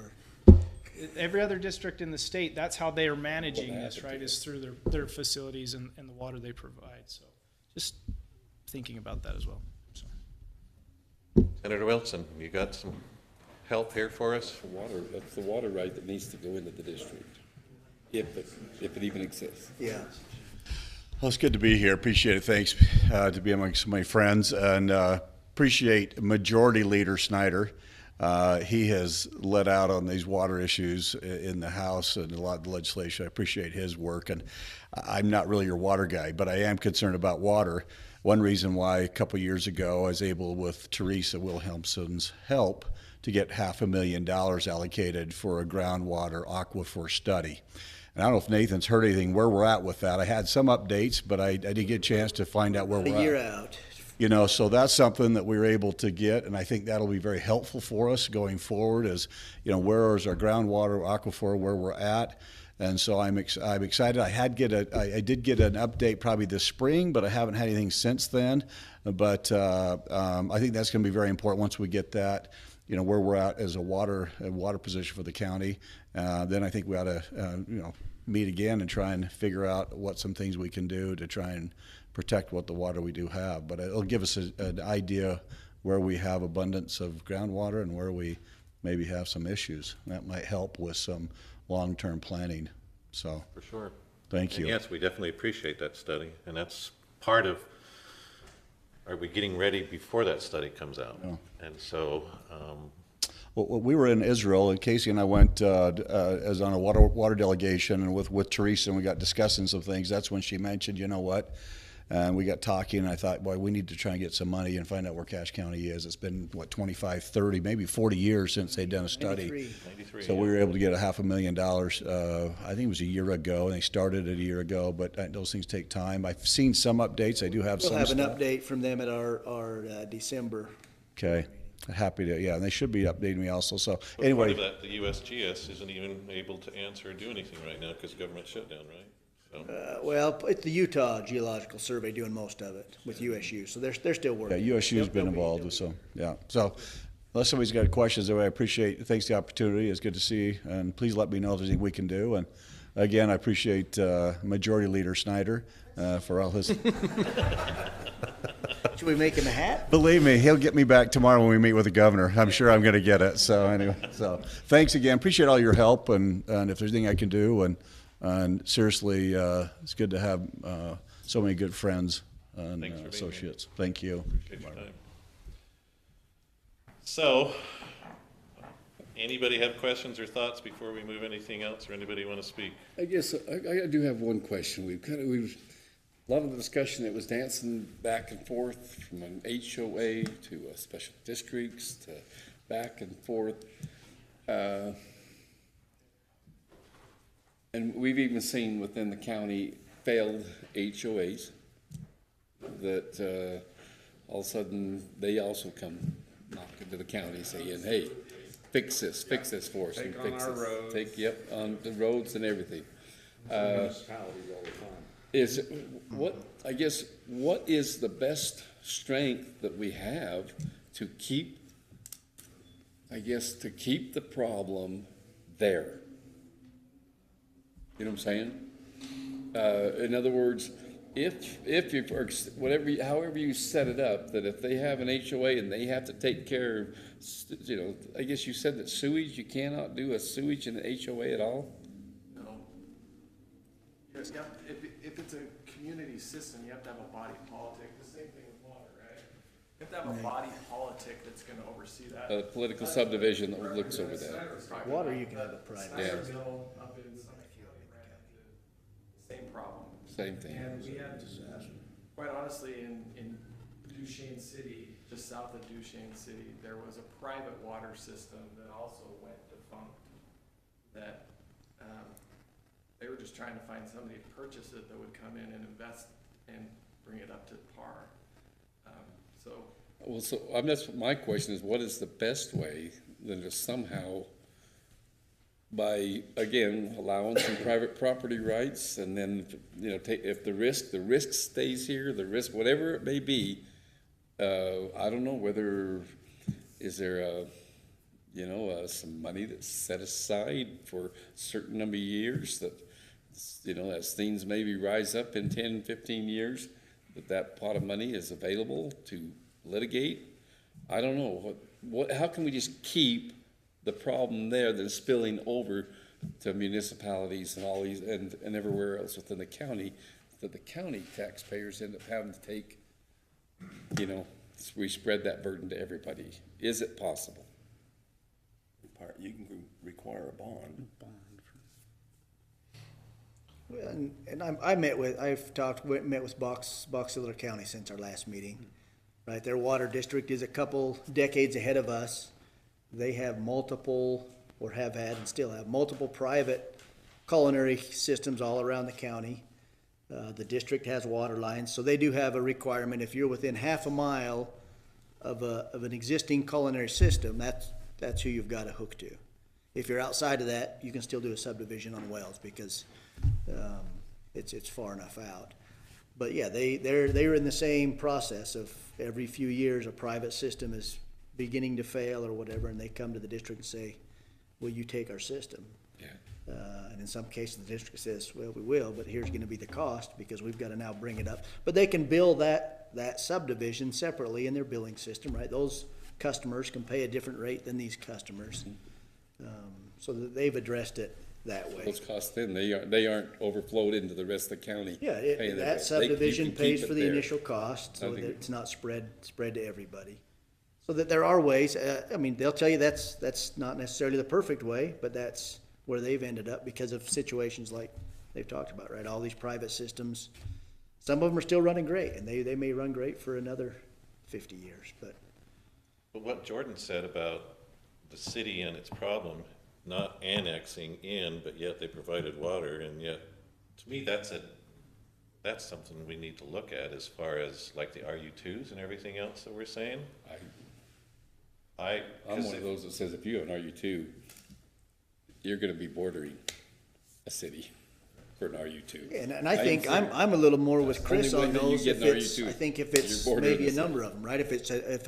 in the state, that's how they are managing this, right, is through their facilities and the water they provide. So just thinking about that as well. So. Senator Wilson, you got some help here for us? That's the water right that needs to go into the district, if it even exists. Yeah. Well, it's good to be here. Appreciate it. Thanks to be amongst my friends, and appreciate Majority Leader Snyder. He has led out on these water issues in the House and a lot of the legislation. I appreciate his work, and I'm not really your water guy, but I am concerned about water. One reason why a couple years ago I was able, with Teresa Wilhelmsen's help, to get $500,000 allocated for a groundwater aquifer study. And I don't know if Nathan's heard anything where we're at with that. I had some updates, but I didn't get a chance to find out where we're at. A year out. So that's something that we were able to get, and I think that'll be very helpful for us going forward as, where is our groundwater aquifer, where we're at. And so I'm excited. I did get an update probably this spring, but I haven't had anything since then. But I think that's going to be very important once we get that, where we're at as a water position for the county. Then I think we ought to, meet again and try and figure out what some things we can do to try and protect what the water we do have. But it'll give us an idea where we have abundance of groundwater and where we maybe have some issues. That might help with some long-term planning. So for sure. Thank you. And yes, we definitely appreciate that study, and that's part of. Are we getting ready before that study comes out? Yeah. And so. Well, we were in Israel, and Casey and I went as on a water delegation, and with Teresa, and we got discussing some things. That's when she mentioned, And we got talking, and I thought, boy, we need to try and get some money and find out where Cache County is. It's been, what, 25, 30, maybe 40 years since they've done a study. 93. So we were able to get $500,000, I think it was a year ago, and they started it a year ago, but those things take time. I've seen some updates. I do have We'll some have an stuff. update from them at our December. Okay, happy to, yeah, and they should be updating me also, so, But part anyway. of that, the USGS isn't even able to answer or do anything right now because government shutdown, right? So, Well, it's the Utah Geological Survey doing most of it with USU, so they're still Yeah, working. USU's been involved with some, yeah. So unless somebody's got questions, though, I appreciate, thanks for the opportunity. It's good to see you, and please let me know if there's anything we can do. And again, I appreciate Majority Leader Snyder for all his. Should we make him a hat? Believe me, he'll get me back tomorrow when we meet with the governor. I'm sure I'm going to get it. So anyway, so thanks again. Appreciate all your help, and if there's anything I can do, and seriously, it's good to have so many good friends and Thanks for being here. associates. Thank you. appreciate your time. So, anybody have questions or thoughts before we move anything else, or anybody want to speak? I guess I do have one question. We've a lot of the discussion that was dancing back and forth from an HOA to special districts to back and forth. And we've even seen within the county failed HOAs that all of a sudden they also come knocking to the county saying, hey, fix this for us. Take and fix on our this. roads. Take, on the roads and everything. Municipalities all the time. What is the best strength that we have to keep, to keep the problem there? You know what I'm saying? In other words, if you, however you set it up, that if they have an HOA and they have to take care of, I guess you said that sewage, you cannot do a sewage in an HOA at all? No. Yes, if it's a community system, you have to have a body politic, the same thing with water, right? You have to have a body politic that's gonna oversee that. A political subdivision that looks over that. Water, you can have a private. Yeah. Snyderville up in Summit County ran into the same problem. Same thing. And we had, quite honestly, in Duchesne City, just south of Duchesne City, there was a private water system that also went defunct. That, they were just trying to find somebody to purchase it that would come in and invest and bring it up to par. That's my question is, what is the best way than to somehow, by, again, allowing some private property rights, and then, if the risk stays here, the risk, whatever it may be, I don't know whether, is there some money that's set aside for a certain number of years that, as things maybe rise up in 10, 15 years, that pot of money is available to litigate? I don't know. How can we just keep the problem there that is spilling over to municipalities and all these, and everywhere else within the county, that the county taxpayers end up having to take, we spread that burden to everybody? Is it possible? You can require a bond. And I've met with Box Elder County since our last meeting. Right, their water district is a couple decades ahead of us. They have multiple, or have had and still have multiple private culinary systems all around the county. The district has water lines, so they do have a requirement. If you're within half a mile of an existing culinary system, that's who you've got to hook to. If you're outside of that, you can still do a subdivision on wells because it's far enough out. But yeah, they're in the same process of every few years a private system is beginning to fail or whatever, and they come to the district and say, will you take our system? Yeah. And in some cases, the district says, well, we will, but here's gonna be the cost because we've gotta now bring it up. But they can bill that subdivision separately in their billing system, right? Those customers can pay a different rate than these customers. So that they've addressed it that way. Those costs then, they aren't overflowed into the rest of the county. Yeah, paying that you subdivision can pays keep for it the there. initial cost, so I that think- it's not spread to everybody. So that there are ways, they'll tell you that's not necessarily the perfect way, but that's where they've ended up because of situations like they've talked about, right? All these private systems, Some of them are still running great, and they may run great for another 50 years, but. But what Jordan said about the city and its problem, not annexing in, but yet they provided water, and yet, to me, that's something we need to look at as far as like the RU2s and everything else that we're saying. I'm one of those that says if you have an RU2, you're gonna be bordering a city for an RU2. And I think I'm a little more with Chris Only on way that you those. get If an it's, RU2, I think if it's you're bordering maybe a the number city. of them, right? If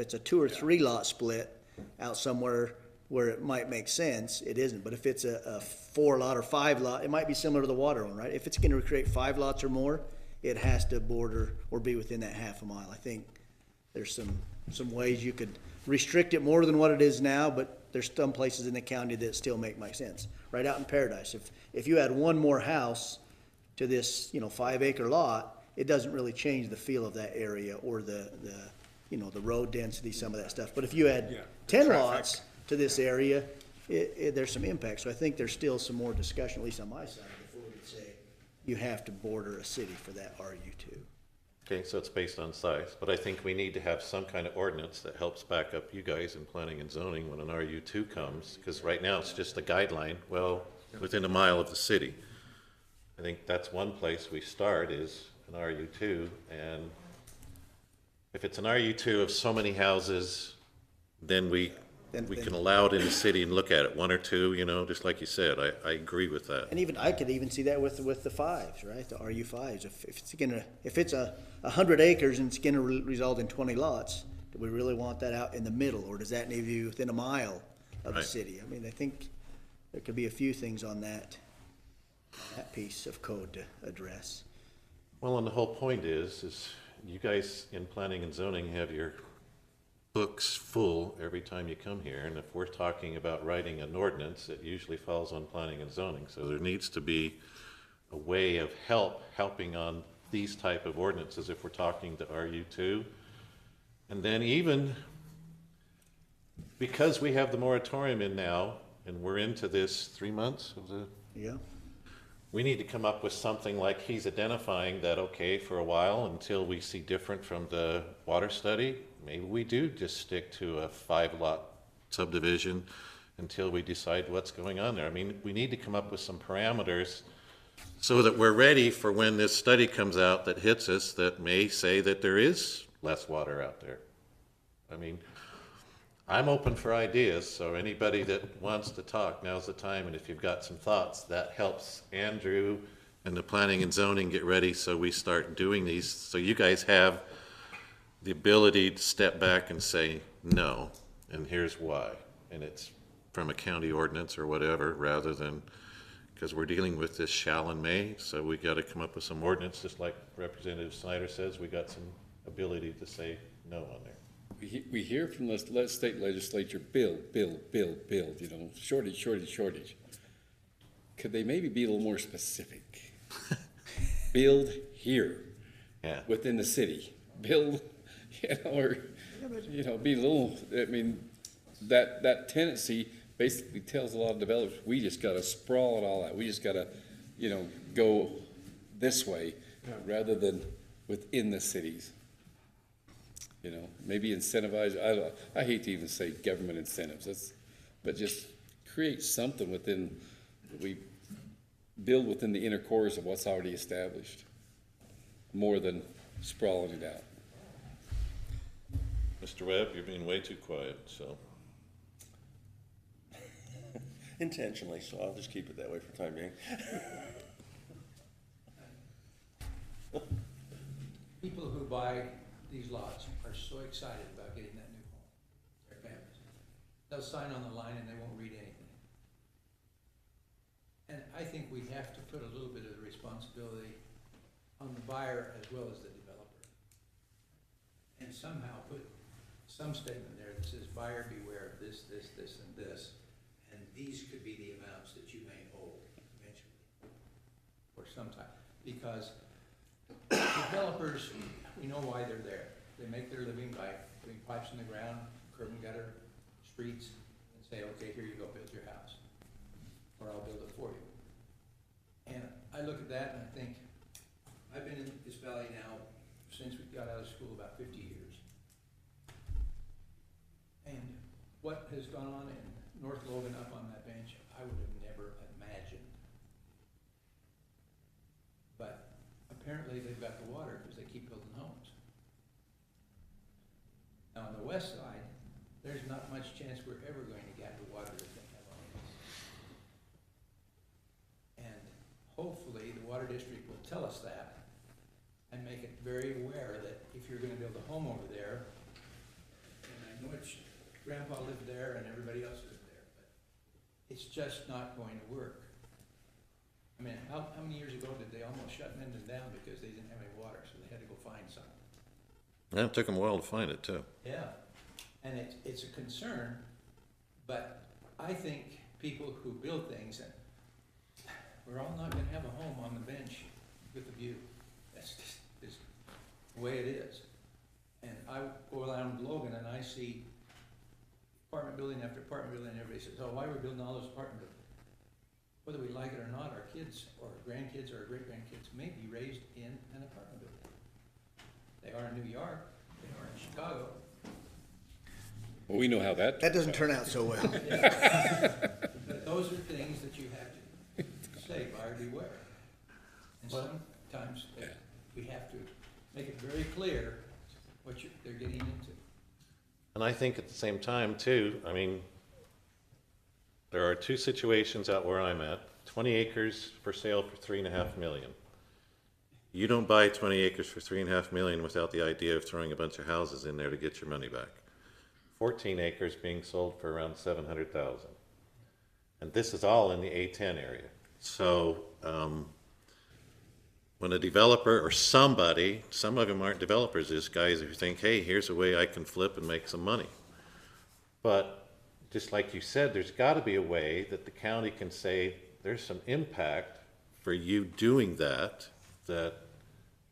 it's a 2 or 3 lot split out somewhere where it might make sense, it isn't. But if it's a 4 lot or 5 lot, it might be similar to the water one, right? If it's gonna create 5 lots or more, it has to border or be within that half a mile. I think there's some ways you could restrict it more than what it is now, but there's some places in the county that still make sense. Right out in Paradise, if you add one more house to this, 5 acre lot, it doesn't really change the feel of that area or the road density, some of that stuff. But if you add 10 lots to this area, there's some impact. So I think there's still some more discussion, at least on my side, before we could say you have to border a city for that RU2. Okay, so it's based on size, but I think we need to have some kind of ordinance that helps back up you guys in planning and zoning when an RU2 comes, because right now it's just a guideline, well, within a mile of the city. I think that's one place we start is an RU2, and if it's an RU2 of so many houses, then we can allow it in the city and look at it, 1 or 2, just like you said, I agree with that. And I could even see that with the 5s, right? The RU5s. If it's 100 acres and it's gonna result in 20 lots, do we really want that out in the middle, or does that need to be within a mile of the Right. city? I mean, I think there could be a few things on that piece of code to address. Well, and the whole point is you guys in planning and zoning have your books full every time you come here, and if we're talking about writing an ordinance, it usually falls on planning and zoning, so there needs to be a way of helping on these type of ordinances if we're talking to RU2. And then even because we have the moratorium in now, and we're into this 3 months of the, Yeah. we need to come up with something like he's identifying that, okay, for a while, until we see different from the water study, maybe we do just stick to a 5 lot subdivision until we decide what's going on there. I mean, we need to come up with some parameters so that we're ready for when this study comes out that hits us that may say that there is less water out there. I mean, I'm open for ideas, so anybody that wants to talk, now's the time, and if you've got some thoughts, that helps Andrew and the planning and zoning get ready so we start doing these, so you guys have the ability to step back and say, no, and here's why. And it's from a county ordinance or whatever, rather than, because we're dealing with this shall and may, so we gotta come up with some ordinance, just like Representative Snyder says, we got some ability to say no on there. We hear from the state legislature, build, shortage. Could they maybe be a little more specific? Build here, within the city. Build, or, be a little, I mean, that tendency basically tells a lot of developers, we just gotta sprawl it all out. We just gotta, go this way rather than within the cities. Maybe incentivize, I hate to even say government incentives, but just create something we build within the inner cores of what's already established, more than sprawling it out. Mr. Webb, you're being way too quiet, so. Intentionally, so I'll just keep it that way for the time being. People who buy these lots are so excited about getting that new home, their families. They'll sign on the line and they won't read anything. And I think we have to put a little bit of responsibility on the buyer as well as the developer. And somehow put some statement there that says, buyer beware of this, this, this, and this. And these could be the amounts that you may owe eventually, or sometime. Because developers, we know why they're there. They make their living by putting pipes in the ground, curb and gutter, streets, and say, okay, here you go, build your house, or I'll build it for you. And I look at that and I think, I've been in this Valley now since we got out of school about 50 years. And what has gone on in North Logan up on that bench, I would have never imagined. But apparently they've got the water because they keep building homes. Now on the west side, there's not much chance we're ever going to get the water that they have on this. And hopefully the water district will tell us that and make it very aware that if you're gonna build a home over there, and I know it's, grandpa lived there and everybody else lived there, but it's just not going to work. I mean, how many years ago did they almost shut Mendon down because they didn't have any water, so they had to go find some? Yeah, it took them a while to find it too. Yeah, and it's a concern, but I think people who build things, and we're all not gonna have a home on the bench with a view. That's just the way it is. And I go around Logan and I see apartment building after apartment building, and everybody says, oh, why are we building all those apartment buildings? Whether we like it or not, our kids, or our grandkids, or our great-grandkids may be raised in an apartment building. They are in New York, they are in Chicago. Well, we know how that. That doesn't turn out so well. But those are things that you have to say, buyer beware. And sometimes we have to make it very clear what they're getting into. And I think at the same time too, I mean, there are two situations out where I'm at. 20 acres for sale for $3.5 million. You don't buy 20 acres for $3.5 million without the idea of throwing a bunch of houses in there to get your money back. 14 acres being sold for around $700,000. And this is all in the A10 area. So when a developer or somebody, some of them aren't developers, is guys who think, hey, here's a way I can flip and make some money. But just like you said, there's got to be a way that the county can say there's some impact for you doing that, that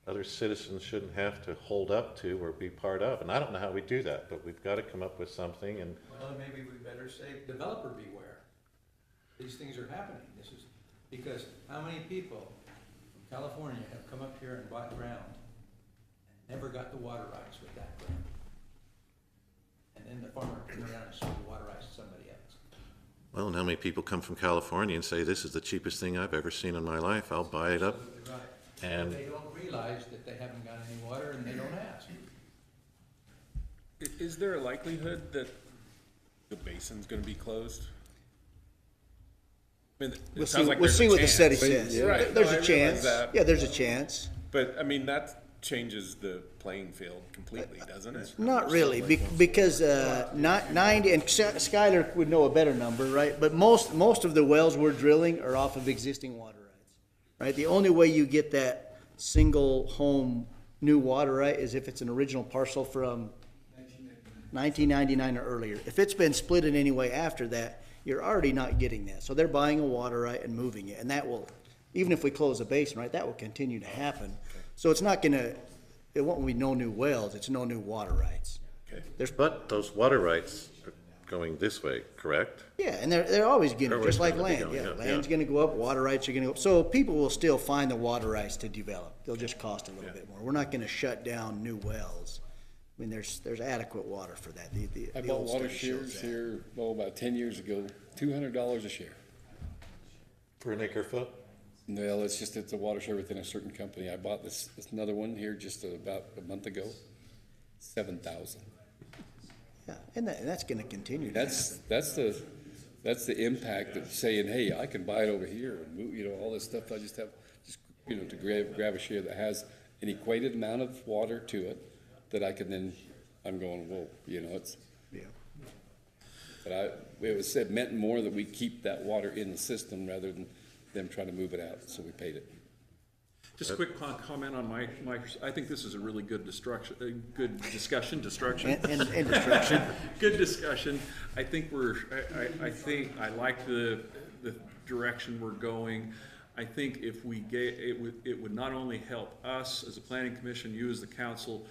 other citizens shouldn't have to hold up to or be part of. And I don't know how we do that, but we've got to come up with something. And well, maybe we better say developer beware. These things are happening. This is because how many people from California have come up here and bought ground and never got the water rights with that ground? And then the farmer turned around and sold the water rights to somebody else. well, and how many people come from California and say, this is the cheapest thing I've ever seen in my life, I'll buy it up. Absolutely right. And they don't realize that they haven't got any water and they don't ask. Is there a likelihood that the basin's gonna be closed? I mean, We'll it sounds like we'll there's see a what the chance. study says. Right. There's No, I a realize chance. that. Yeah, there's a chance. But, I mean, that changes the playing field completely, doesn't it? Not really, because 90, and Skylar would know a better number, right? But most of the wells we're drilling are off of existing water rights, right? The only way you get that single home new water right is if it's an original parcel from 1999 or earlier. If it's been split in any way after that, you're already not getting that. So they're buying a water right and moving it, and that will, even if we close the basin, right, that will continue to happen. So it's not gonna, it won't be no new wells, it's no new water rights. Okay. But those water rights are going this way, correct? Yeah, and they're always getting, They're just like always land, gonna be yeah, going, yeah, land's yeah. gonna go up, water rights are gonna go up. So people will still find the water rights to develop, they'll just cost a little bit more. We're not gonna shut down new wells. I mean, there's adequate water for that. I The bought old water study shows shares that. here, well, about 10 years ago, $200 a share. For an acre foot? No, it's a water share within a certain company. I bought this another one here just about a month ago, 7,000. Yeah, and that's gonna continue to happen. That's the impact of saying, hey, I can buy it over here and move, you know, all this stuff. I just have, to grab a share that has an equated amount of water to it that I can then, I'm going, whoa, you know, it's. Yeah. But it was said, meant more that we keep that water in the system rather than them trying to move it out, so we paid it. Just a quick comment on my, I think this is a really good discussion. And destruction. Good discussion. I think I like the direction we're going. I think if we it would not only help us as a planning commission, you as the council,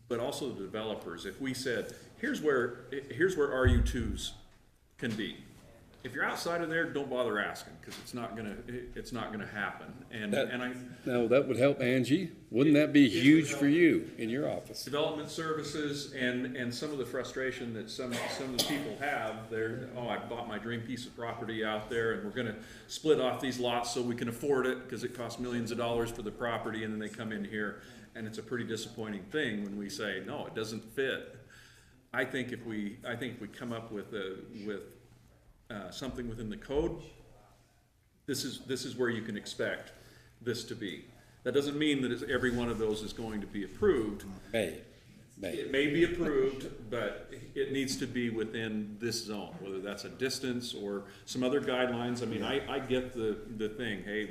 but also the developers. If we said, here's where RU2s can be. if you're outside of there, don't bother asking, because it's not gonna happen. And I. Now, that would help Angie. Wouldn't that be huge for you in your office? Development services and some of the frustration that some of the people have, they're, oh, I bought my dream piece of property out there and we're gonna split off these lots so we can afford it, because it costs millions of dollars for the property, and then they come in here and it's a pretty disappointing thing when we say, no, it doesn't fit. I think if we come up with something within the code, this is where you can expect this to be. That doesn't mean that every one of those is going to be approved. It may be approved, but it needs to be within this zone, whether that's a distance or some other guidelines. I mean, I get the thing, hey,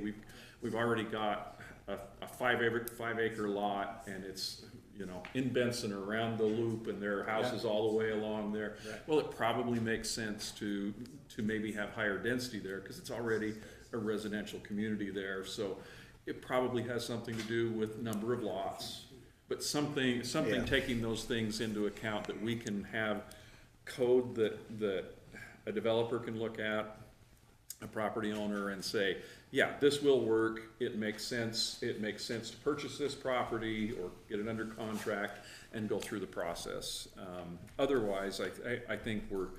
we've already got a 5 acre lot, and it's, you know, in Benson or around the loop, and there are houses all the way along there. Well, it probably makes sense to maybe have higher density there, because it's already a residential community there. So it probably has something to do with number of lots, but something taking those things into account, that we can have code that a developer can look at, a property owner, and say, yeah, this will work, it makes sense to purchase this property or get it under contract and go through the process. Otherwise, I think we're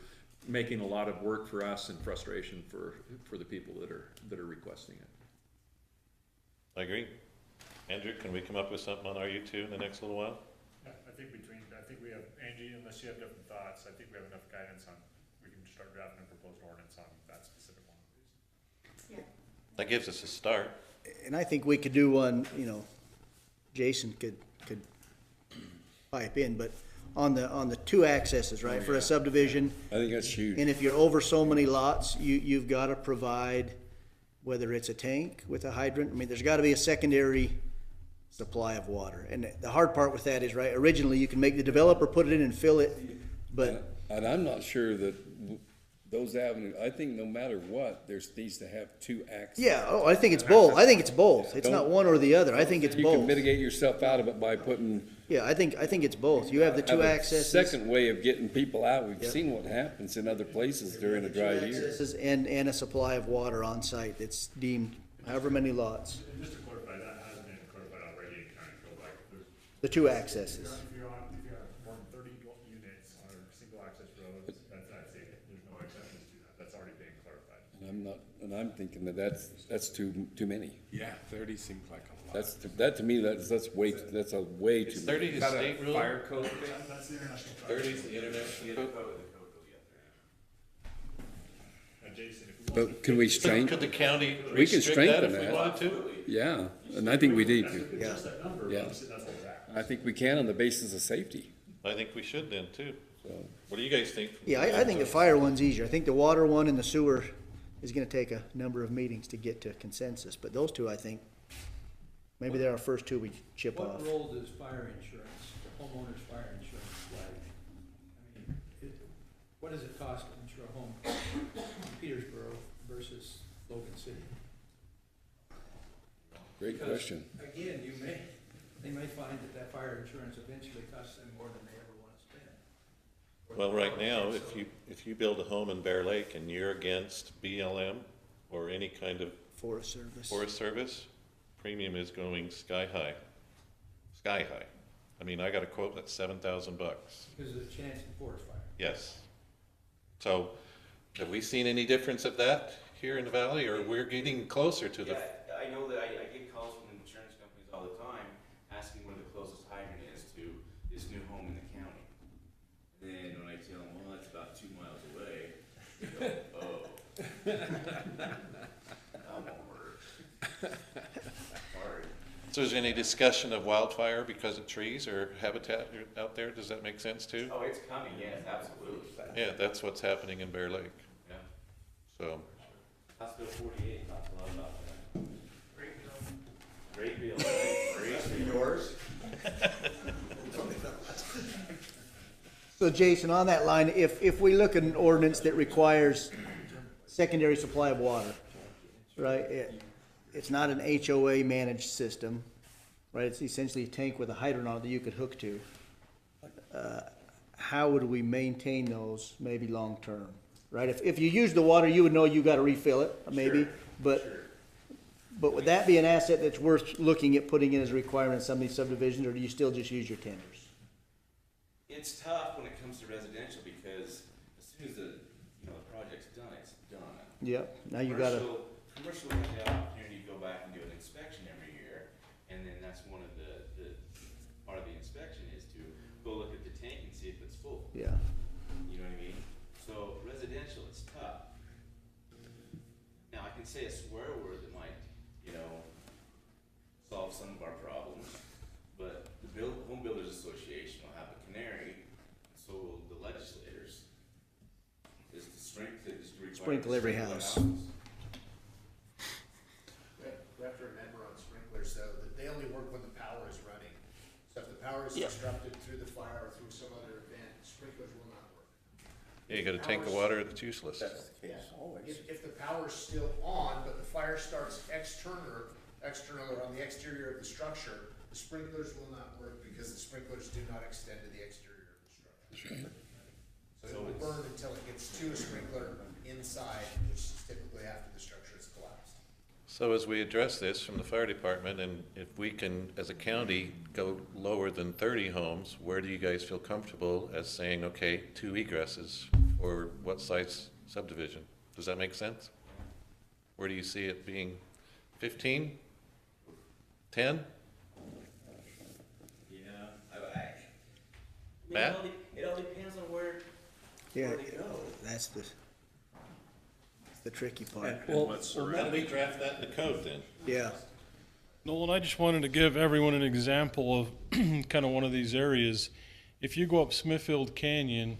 making a lot of work for us and frustration for the people that are requesting it. I agree. Andrew, can we come up with something on RU2 in the next little while? Yeah, I think we have, Angie, unless you have different thoughts, I think we have enough guidance on, we can start drafting a proposed ordinance on that specific one. That gives us a start. And I think we could do one, you know, Jason could pipe in, but on the 2 accesses, right, for a subdivision. I think that's huge. And if you're over so many lots, you've gotta provide, whether it's a tank with a hydrant, I mean, there's gotta be a secondary supply of water. And the hard part with that is, right, originally you can make the developer put it in and fill it, but. And I'm not sure that those avenues, I think no matter what, there needs to have 2 access. Yeah, oh, I think it's both. I think it's both. It's not one or the other. I think it's You can both. mitigate yourself out of it by putting. Yeah, I think it's both. You have the 2 accesses. Second way of getting people out. We've seen what happens in other places during a dry year. Accesses and a supply of water on site that's deemed however many lots. And just to clarify, that hasn't been clarified already in county code, like, there's. The 2 accesses. If you're more than 30 units on a single access road, there's no exceptions to that, that's already being clarified. And I'm thinking that's too many. Yeah, 30 seems like a lot. That to me, that's a way too. Is 30 the state rule? Fire code thing? That's the international. 30 is the international code? Jason, if we want. But can we strengthen? Could the county We can restrict that strengthen if we that. wanted to? Yeah, and I think we need to. Yeah. Just that number, Yeah. that's what it's at. I think we can on the basis of safety. I think we should then too. So What do you guys think? Yeah, I think the fire one's easier. I think the water one and the sewer is gonna take a number of meetings to get to consensus, but those 2, I think, maybe they're our first 2 we chip off. What role does fire insurance, homeowners' fire insurance play? I mean, what does it cost to insure a home in Petersboro versus Logan City? great question. Again, they may find that fire insurance eventually costs them more than they ever want to spend. Well, right now, if you build a home in Bear Lake and you're against BLM or any kind of Forest Service, premium is going sky high. Sky high. I mean, I got a quote that's $7,000. Because of the chance of forest fire. Yes. So, have we seen any difference of that here in the valley, or we're getting closer to the? Yeah, I know that I get calls from insurance companies all the time asking where the closest hydrant is to this new home in the county. And then when I tell them, well, that's about 2 miles away, they go, oh. That won't work. Sorry. So is there any discussion of wildfire because of trees or habitat out there? Does that make sense too? Oh, it's coming, yes, absolutely. Yeah, that's what's happening in Bear Lake. Yeah. So, House Bill 48 talks a lot about that. Great bill. Great bill. Yours? So Jason, on that line, if we look at an ordinance that requires secondary supply of water, right? It's not an HOA managed system, right? It's essentially a tank with a hydrant on it that you could hook to. How would we maintain those maybe long-term, right? If you use the water, you would know you gotta refill it, maybe, but would that be an asset that's worth looking at putting in as a requirement in some of these subdivisions, or do you still just use your tenders? It's tough when it comes to residential because as soon as the project's done, it's done. Yep, now you gotta, Commercial has the opportunity to go back and do an inspection every year, and then that's one of the part of the inspection is to go look at the tank and see if it's full. yeah. You know what I mean? So residential, it's tough. Now, I can say a swear word that might, solve some of our problems, but the Home Builders Association will have a canary, and so will the legislators, is to require Sprinkle every house. We have to remember on sprinklers though, that they only work when the power is running. So if the power is Yeah. disrupted through the fire or through some other event, sprinklers will not work. Yeah, you got a tank of water that's useless. That's the case always. If the power's still on, but the fire starts external or on the exterior of the structure, the sprinklers will not work because the sprinklers do not extend to the exterior of the structure. So it will burn until it gets to a sprinkler inside, which is typically after the structure is collapsed. So as we address this from the fire department, and if we can, as a county, go lower than 30 homes, where do you guys feel comfortable as saying, okay, 2 egresses, or what size subdivision? Does that make sense? Where do you see it being? 15? 10? Yeah, Matt? It all depends on where Yeah, where they go. that's the tricky part. Well, how do we draft that in the code then? Yeah, Nolan, I just wanted to give everyone an example of kind of one of these areas. If you go up Smithfield Canyon,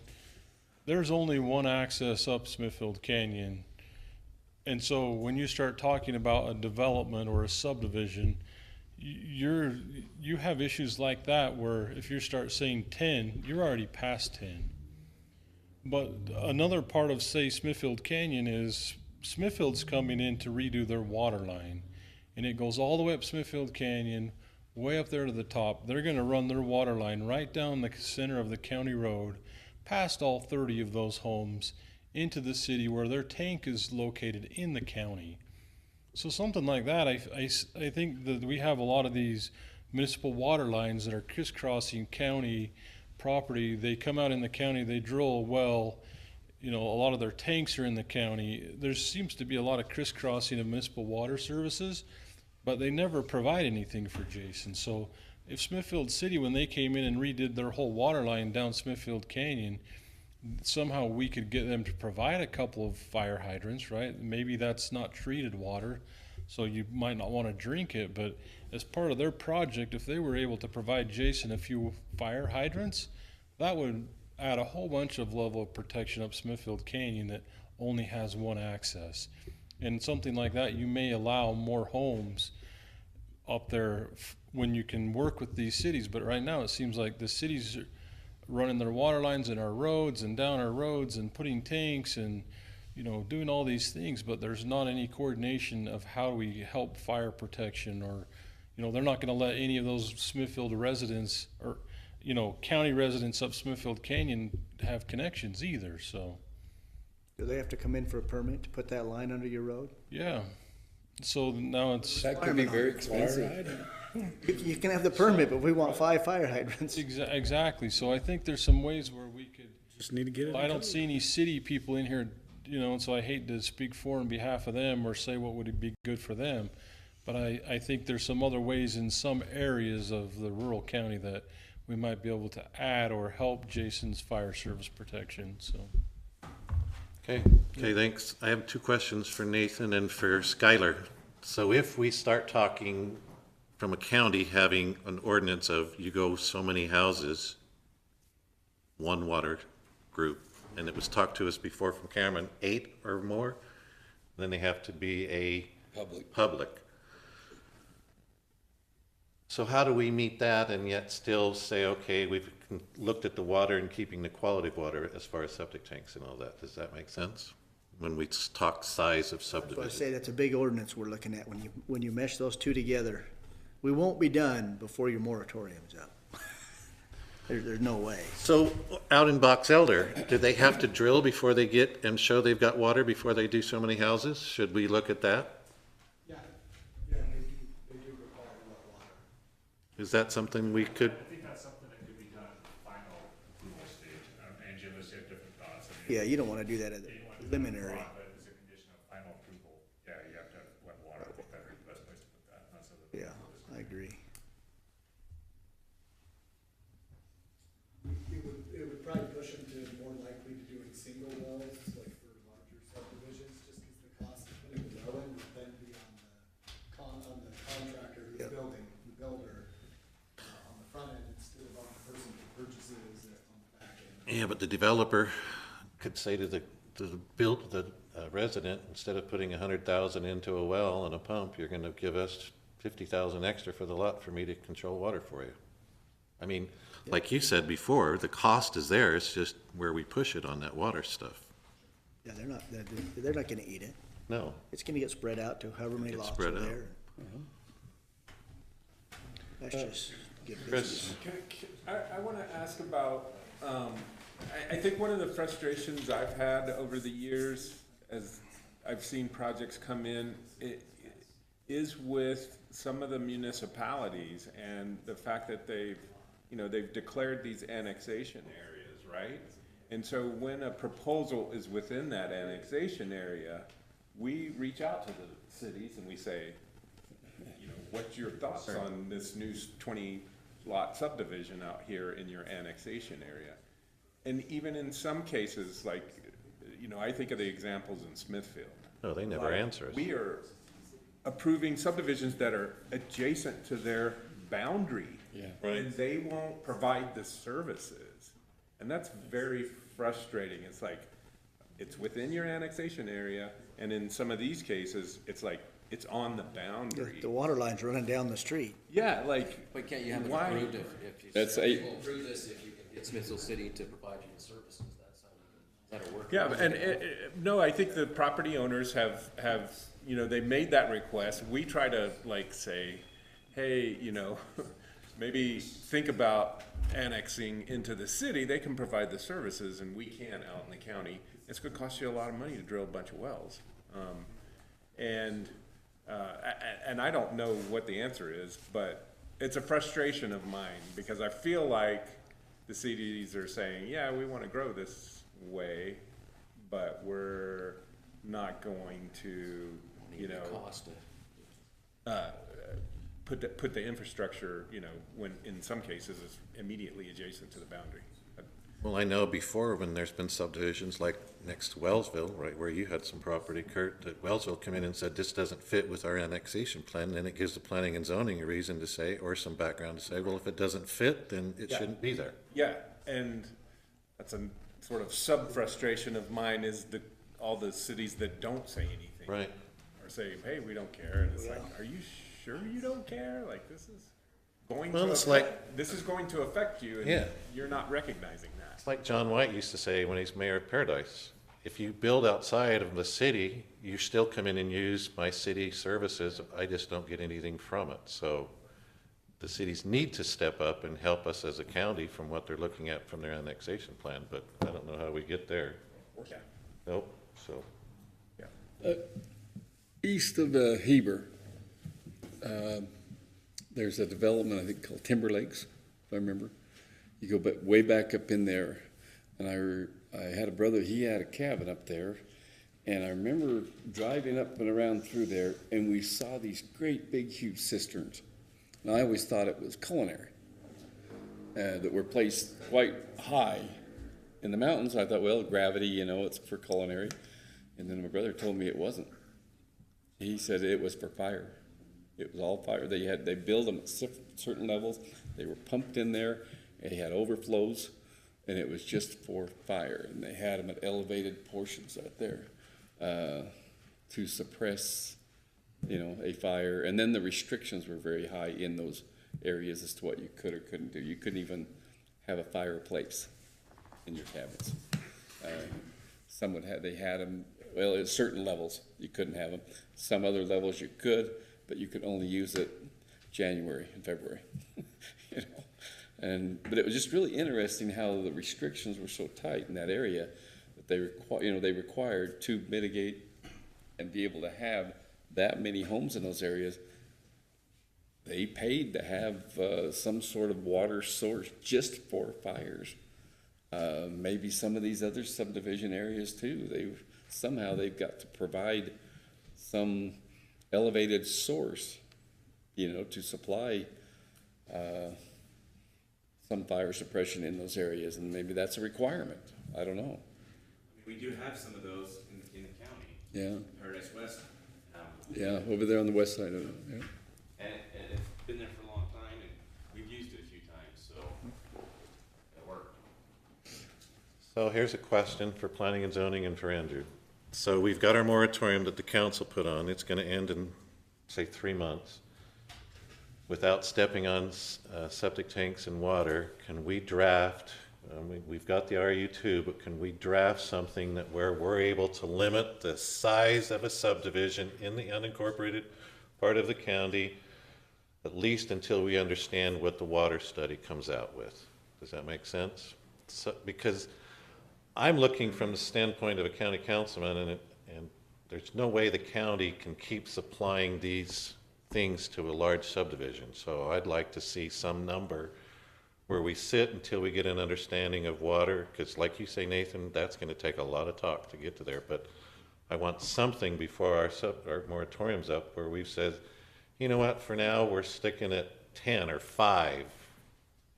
there's only one access up Smithfield Canyon. And so when you start talking about a development or a subdivision, you have issues like that where if you start saying 10, you're already past 10. But another part of, say, Smithfield Canyon is Smithfield's coming in to redo their water line. And it goes all the way up Smithfield Canyon, way up there to the top. They're going to run their water line right down the center of the county road, past all 30 of those homes, into the city where their tank is located in the county. So something like that, I think that we have a lot of these municipal water lines that are crisscrossing county property. They come out in the county, they drill a well, a lot of their tanks are in the county. There seems to be a lot of crisscrossing of municipal water services, but they never provide anything for Jason. So if Smithfield City, when they came in and redid their whole water line down Smithfield Canyon, somehow we could get them to provide a couple of fire hydrants, right? Maybe that's not treated water, so you might not want to drink it, but as part of their project, if they were able to provide Jason a few fire hydrants, that would add a whole bunch of level of protection up Smithfield Canyon that only has one access. And something like that, you may allow more homes up there when you can work with these cities, but right now it seems like the cities are running their water lines in our roads and down our roads and putting tanks and doing all these things, but there's not any coordination of how we help fire protection, or they're not going to let any of those Smithfield residents or county residents up Smithfield Canyon have connections either. So do they have to come in for a permit to put that line under your road? yeah, so now it's That could be very expensive. You can have the permit, but we want 5 fire hydrants. exactly. So I think there's some ways where we could Just need to get it. I don't see any city people in here, and so I hate to speak for on behalf of them or say what would be good for them. But I think there's some other ways in some areas of the rural county that we might be able to add or help Jason's fire service protection, so. Okay, thanks. I have 2 questions for Nathan and for Skylar. So if we start talking from a county having an ordinance of you go so many houses, one water group, and it was talked to us before from Cameron, 8 or more, then they have to be a public. So how do we meet that and yet still say, okay, we've looked at the water and keeping the quality of water as far as septic tanks and all that? Does that make sense? When we talk size of So I subdivision. say that's a big ordinance we're looking at when you mesh those two together. We won't be done before your moratorium's up. There's no way. So out in Box Elder, do they have to drill before they get and show they've got water before they do so many houses? Should we look at that? Yeah, they do require water. Is that something we could, I think that's something that could be done at the final approval stage. Angie, unless you have different thoughts. I mean, Yeah, you don't want to do that at the you want to do preliminary. it, but as a condition of final approval, yeah, you have to have wet water. I think that'd be the best place to put that, not so that. Yeah, I agree. It would probably push them to more likely to doing single wells, like for larger subdivisions, just because the cost of putting the well in would then be on the contractor who's Yep. building, the builder, on the front end instead of on the person who purchases it on the back end. yeah, but the developer could say to the resident, instead of putting 100,000 into a well and a pump, you're gonna give us 50,000 extra for the lot for me to control water for you. I mean, like you said before, the cost is there, it's just where we push it on that water stuff. Yeah, they're not gonna eat it. No, It's gonna get spread out to however many Get lots are spread out. there. That's just good Chris? business. I want to ask about, I think one of the frustrations I've had over the years, as I've seen projects come in, is with some of the municipalities and the fact that they've declared these annexation areas, right? And so when a proposal is within that annexation area, we reach out to the cities and we say, what's your thoughts on this new 20-lot subdivision out here in your annexation area? And even in some cases, like, I think of the examples in Smithfield. No, they never Like, answer us. We are approving subdivisions that are adjacent to their boundary. Yeah. And they won't provide the services. And that's very frustrating. It's like, it's within your annexation area, and in some of these cases, it's like, it's on the boundary. The water line's running down the street. Yeah, like, But can't you have it why? approved if you That's say, eight. we'll approve this if you can get Smithfield City to provide you with services, that'll work. Yeah, and no, I think the property owners have, they made that request. We try to say, hey, maybe think about annexing into the city. They can provide the services and we can't out in the county. It's gonna cost you a lot of money to drill a bunch of wells. And I don't know what the answer is, but it's a frustration of mine because I feel like the cities are saying, yeah, we wanna grow this way, but we're not going to, Cost put the infrastructure, when in some cases is immediately adjacent to the boundary. Well, I know before when there's been subdivisions like next to Wellsville, right, where you had some property, Kurt, that Wellsville come in and said, this doesn't fit with our annexation plan, then it gives the planning and zoning a reason to say, or some background to say, well, if it doesn't fit, then it Yeah. shouldn't be there. Yeah, and that's a sort of sub-frustration of mine is all the cities that don't say anything. Right. Or say, hey, we don't care, and it's like, are you sure you don't care? Like, this is going Well, to it's affect, this is going to affect you, Yeah. and you're not recognizing that. It's like John White used to say when he's mayor of Paradise, if you build outside of the city, you still come in and use my city services, I just don't get anything from it. So the cities need to step up and help us as a county from what they're looking at from their annexation plan, but I don't know how we get there. Yeah. Nope, so. East of Heber, there's a development, I think, called Timber Lakes, if I remember. You go way back up in there, and I had a brother, he had a cabin up there, and I remember driving up and around through there, and we saw these great big huge cisterns. And I always thought it was culinary, that were placed quite high in the mountains. I thought, well, gravity, it's for culinary. And then my brother told me it wasn't. He said it was for fire. It was all fire. They built them at certain levels. They were pumped in there. They had overflows, and it was just for fire. And they had them at elevated portions out there to suppress, a fire. And then the restrictions were very high in those areas as to what you could or couldn't do. You couldn't even have a fireplace in your cabins. They had them. Well, at certain levels, you couldn't have them. Some other levels you could, but you could only use it January and February. But it was just really interesting how the restrictions were so tight in that area that they required to mitigate and be able to have that many homes in those areas. They paid to have some sort of water source just for fires. Maybe some of these other subdivision areas too. Somehow they've got to provide some elevated source, to supply some fire suppression in those areas, and maybe that's a requirement. I don't know. We do have some of those in the county. Yeah. Paradise West. Yeah, over there on the west side of it. Yeah. And it's been there for a long time, and we've used it a few times, so it worked. So here's a question for planning and zoning and for Andrew. So we've got our moratorium that the council put on. It's going to end in, say, 3 months. Without stepping on septic tanks and water, can we draft, we've got the RU2, but can we draft something that where we're able to limit the size of a subdivision in the unincorporated part of the county, at least until we understand what the water study comes out with? Does that make sense? So, because I'm looking from the standpoint of a county councilman, and there's no way the county can keep supplying these things to a large subdivision. So I'd like to see some number where we sit until we get an understanding of water, because like you say, Nathan, that's going to take a lot of talk to get to there. But I want something before our moratorium's up where we've said, you know what, for now we're sticking at 10 or 5,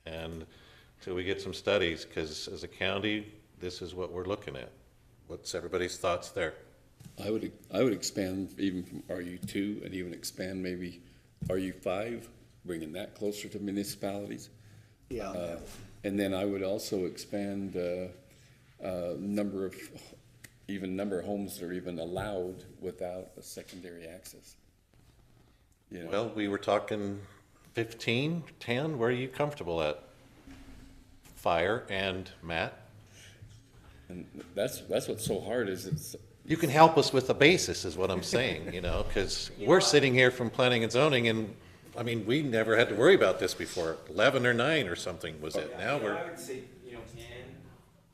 and till we get some studies, because as a county, this is what we're looking at. What's everybody's thoughts there? I would expand even from RU2 and even expand maybe RU5, bringing that closer to municipalities. Yeah. And then I would also expand number of homes that are even allowed without a secondary access. Well, we were talking 15, 10. Where are you comfortable at? Fire and Matt? And that's what's so hard is You can help us with the basis, is what I'm saying, because we're sitting here from planning and zoning, and, I mean, we never had to worry about this before. 11 or 9 or something was it. Now we're, I would say, 10.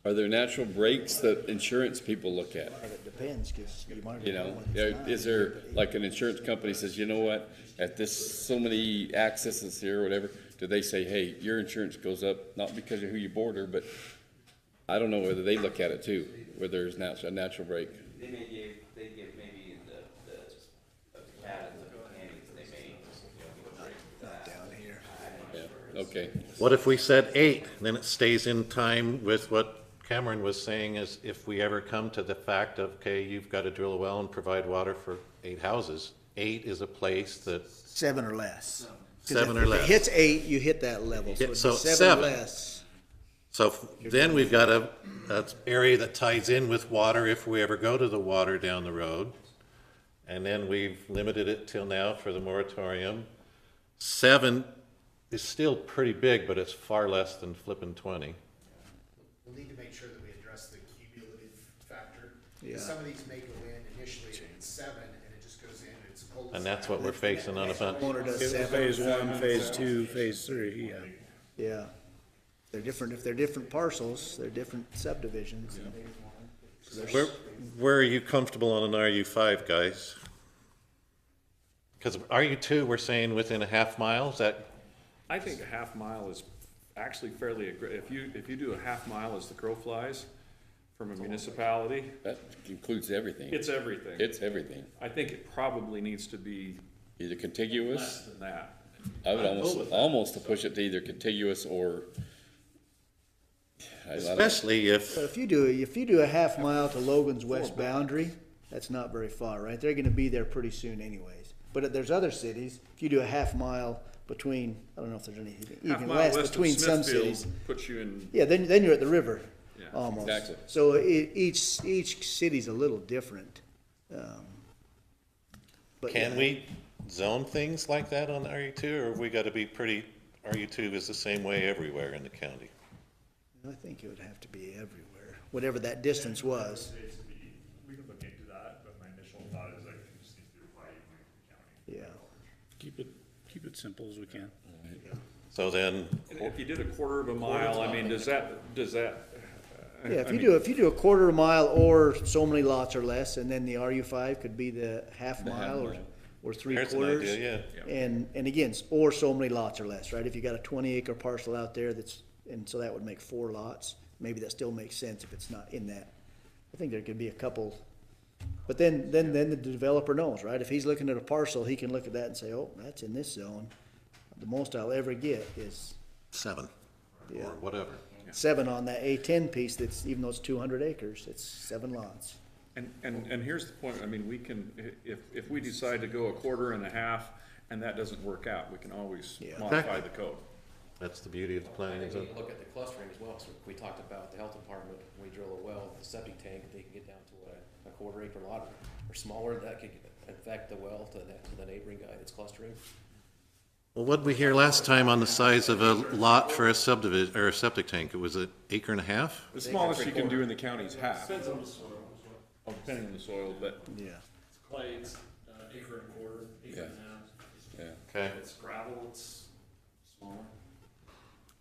Are there natural breaks that insurance people look at? It depends, because you might. Is there, like an insurance company says, you know what, at this, so many accesses here or whatever, do they say, hey, your insurance goes up, not because of who you border, but I don't know whether they look at it too, where there's a natural break. They give maybe the cabins of mechanics, they may, give a break for that. Down here. Yeah, okay. what if we said 8, then it stays in time with what Cameron was saying, is if we ever come to the fact of, okay, you've got to drill a well and provide water for 8 houses, 8 is a place that. 7 or less. 7 or less. If it hits 8, you hit that level, so it'd be So 7 or 7. less. So then we've got a area that ties in with water if we ever go to the water down the road. And then we've limited it till now for the moratorium. 7 is still pretty big, but it's far less than flipping 20. We'll need to make sure that we address the cumulative factor. Yeah. Some of these may go in initially at 7, and it just goes in, it's a cul-de-sac. And that's what we're facing on a bunch. Owner does 7. Phase 1, phase 2, phase 3, yeah. Yeah. They're different, if they're different parcels, they're different subdivisions. So there's- Where are you comfortable on an RU5, guys? Because RU2, we're saying within a half mile, is that? I think a half mile is actually fairly if you do a half mile as the crow flies from a municipality, That includes everything. it's everything. It's everything. I think it probably needs to be Either contiguous, less than that. I would I'd go with that. almost to push it to either contiguous or. I don't know. Especially if. But if you do a half mile to Logan's west boundary, that's not very far, right? They're gonna be there pretty soon anyways. But there's other cities, if you do a half mile between, I don't know if there's any, Half even mile west, west of between some Smithfield cities. puts you in. Yeah, then you're at the river, Yeah, almost. exactly. So each city's a little different. But Can yeah. we zone things like that on RU2, or we gotta be pretty, RU2 is the same way everywhere in the county? I think it would have to be everywhere, whatever that distance was. We can look into that, but my initial thought is like, it just needs to be applied evenly to the county. Yeah. Keep it simple as we can. So then, if you did a quarter of a mile, I mean, does that? Yeah, if you do a quarter of a mile or so many lots or less, and then the RU5 could be the half mile or three There's an quarters. idea, yeah. And again, or so many lots or less, right? If you got a 20-acre parcel out there and so that would make 4 lots, maybe that still makes sense if it's not in that. I think there could be a couple, but then the developer knows, right? If he's looking at a parcel, he can look at that and say, oh, that's in this zone. The most I'll ever get is 7, Yeah. or whatever. 7 on that A10 piece that's, even though it's 200 acres, it's 7 lots. And here's the point, I mean, we can, if we decide to go a quarter and a half, and that doesn't work out, we can always modify the code. That's the beauty of the I planning think and we zoning. can look at the clustering as well, so we talked about the health department, when we drill a well, the septic tank, they can get down to a quarter acre lot or smaller, that could affect the well to the neighboring guy that's clustering. Well, what did we hear last time on the size of a lot for a subdivision, or a septic tank? It was an acre and a half? The smallest you can do in the county is half. Depends on the soil. Oh, depending on the soil, but. Yeah. It's clay, it's acre and a quarter, acre and a half. Yeah. Okay. If it's gravel, it's smaller.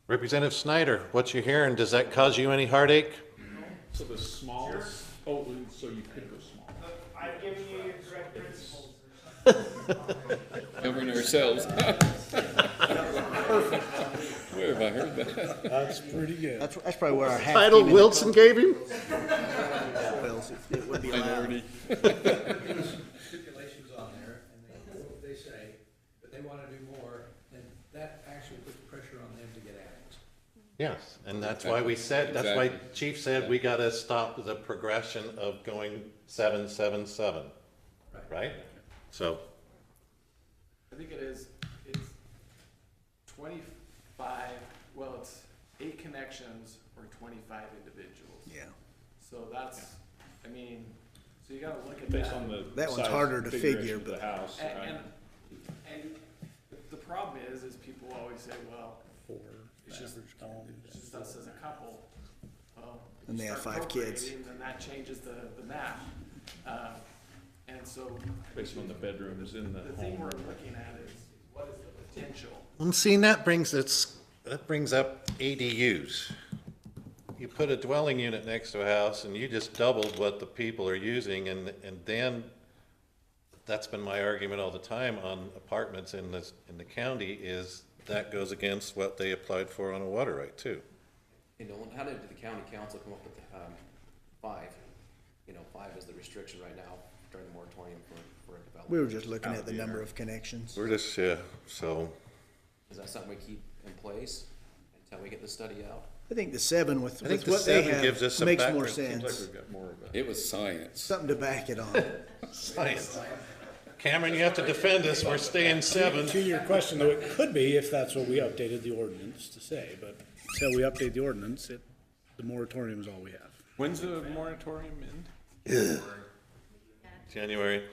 Representative Snyder, what you hearing? Does that cause you any heartache? So the smallest, so you could go small. I've given you your correct principles. Covering ourselves. Where have I heard that? That's pretty good. That's probably where our half. Title came in. Wilson gave him? Wells, it would be allowed. Minority. Stipulations on there, and they do what they say, but they wanna do more, and that actually puts pressure on them to get annexed. Yes, and that's why we said, that's why Exactly. Chief said we gotta stop the progression of going 7, 7, 7. Right? So, I think it's 25, well, it's 8 connections or 25 individuals. Yeah. So that's, I mean, so you gotta look at that. Based on the. That one's size harder to configuration figure, of the but- house. And the problem is people always say, well, it's just us as a couple. Well, if And you they have start 5 kids. procreating, then that changes the math. And so Based on the bedrooms in the the thing home. we're looking at is, what is the potential? and seeing that brings up ADUs. You put a dwelling unit next to a house and you just doubled what the people are using, and then that's been my argument all the time on apartments in the county, is that goes against what they applied for on a water right too. You know, how did the county council come up with the 5? You know, 5 is the restriction right now during the moratorium for a development. We were just looking at the number of connections. We're just, so, Is that something we keep in place until we get the study out? I think the 7 with I think the what they 7 gives us have some makes more background. Seems like sense. we've got more of a. It was science. Something to back it on. science. Cameron, you have to defend us, we're staying 7. To your question, though, it could be if that's what we updated the ordinance to say, but until we update the ordinance, the moratorium is all we have. When's the moratorium end? January.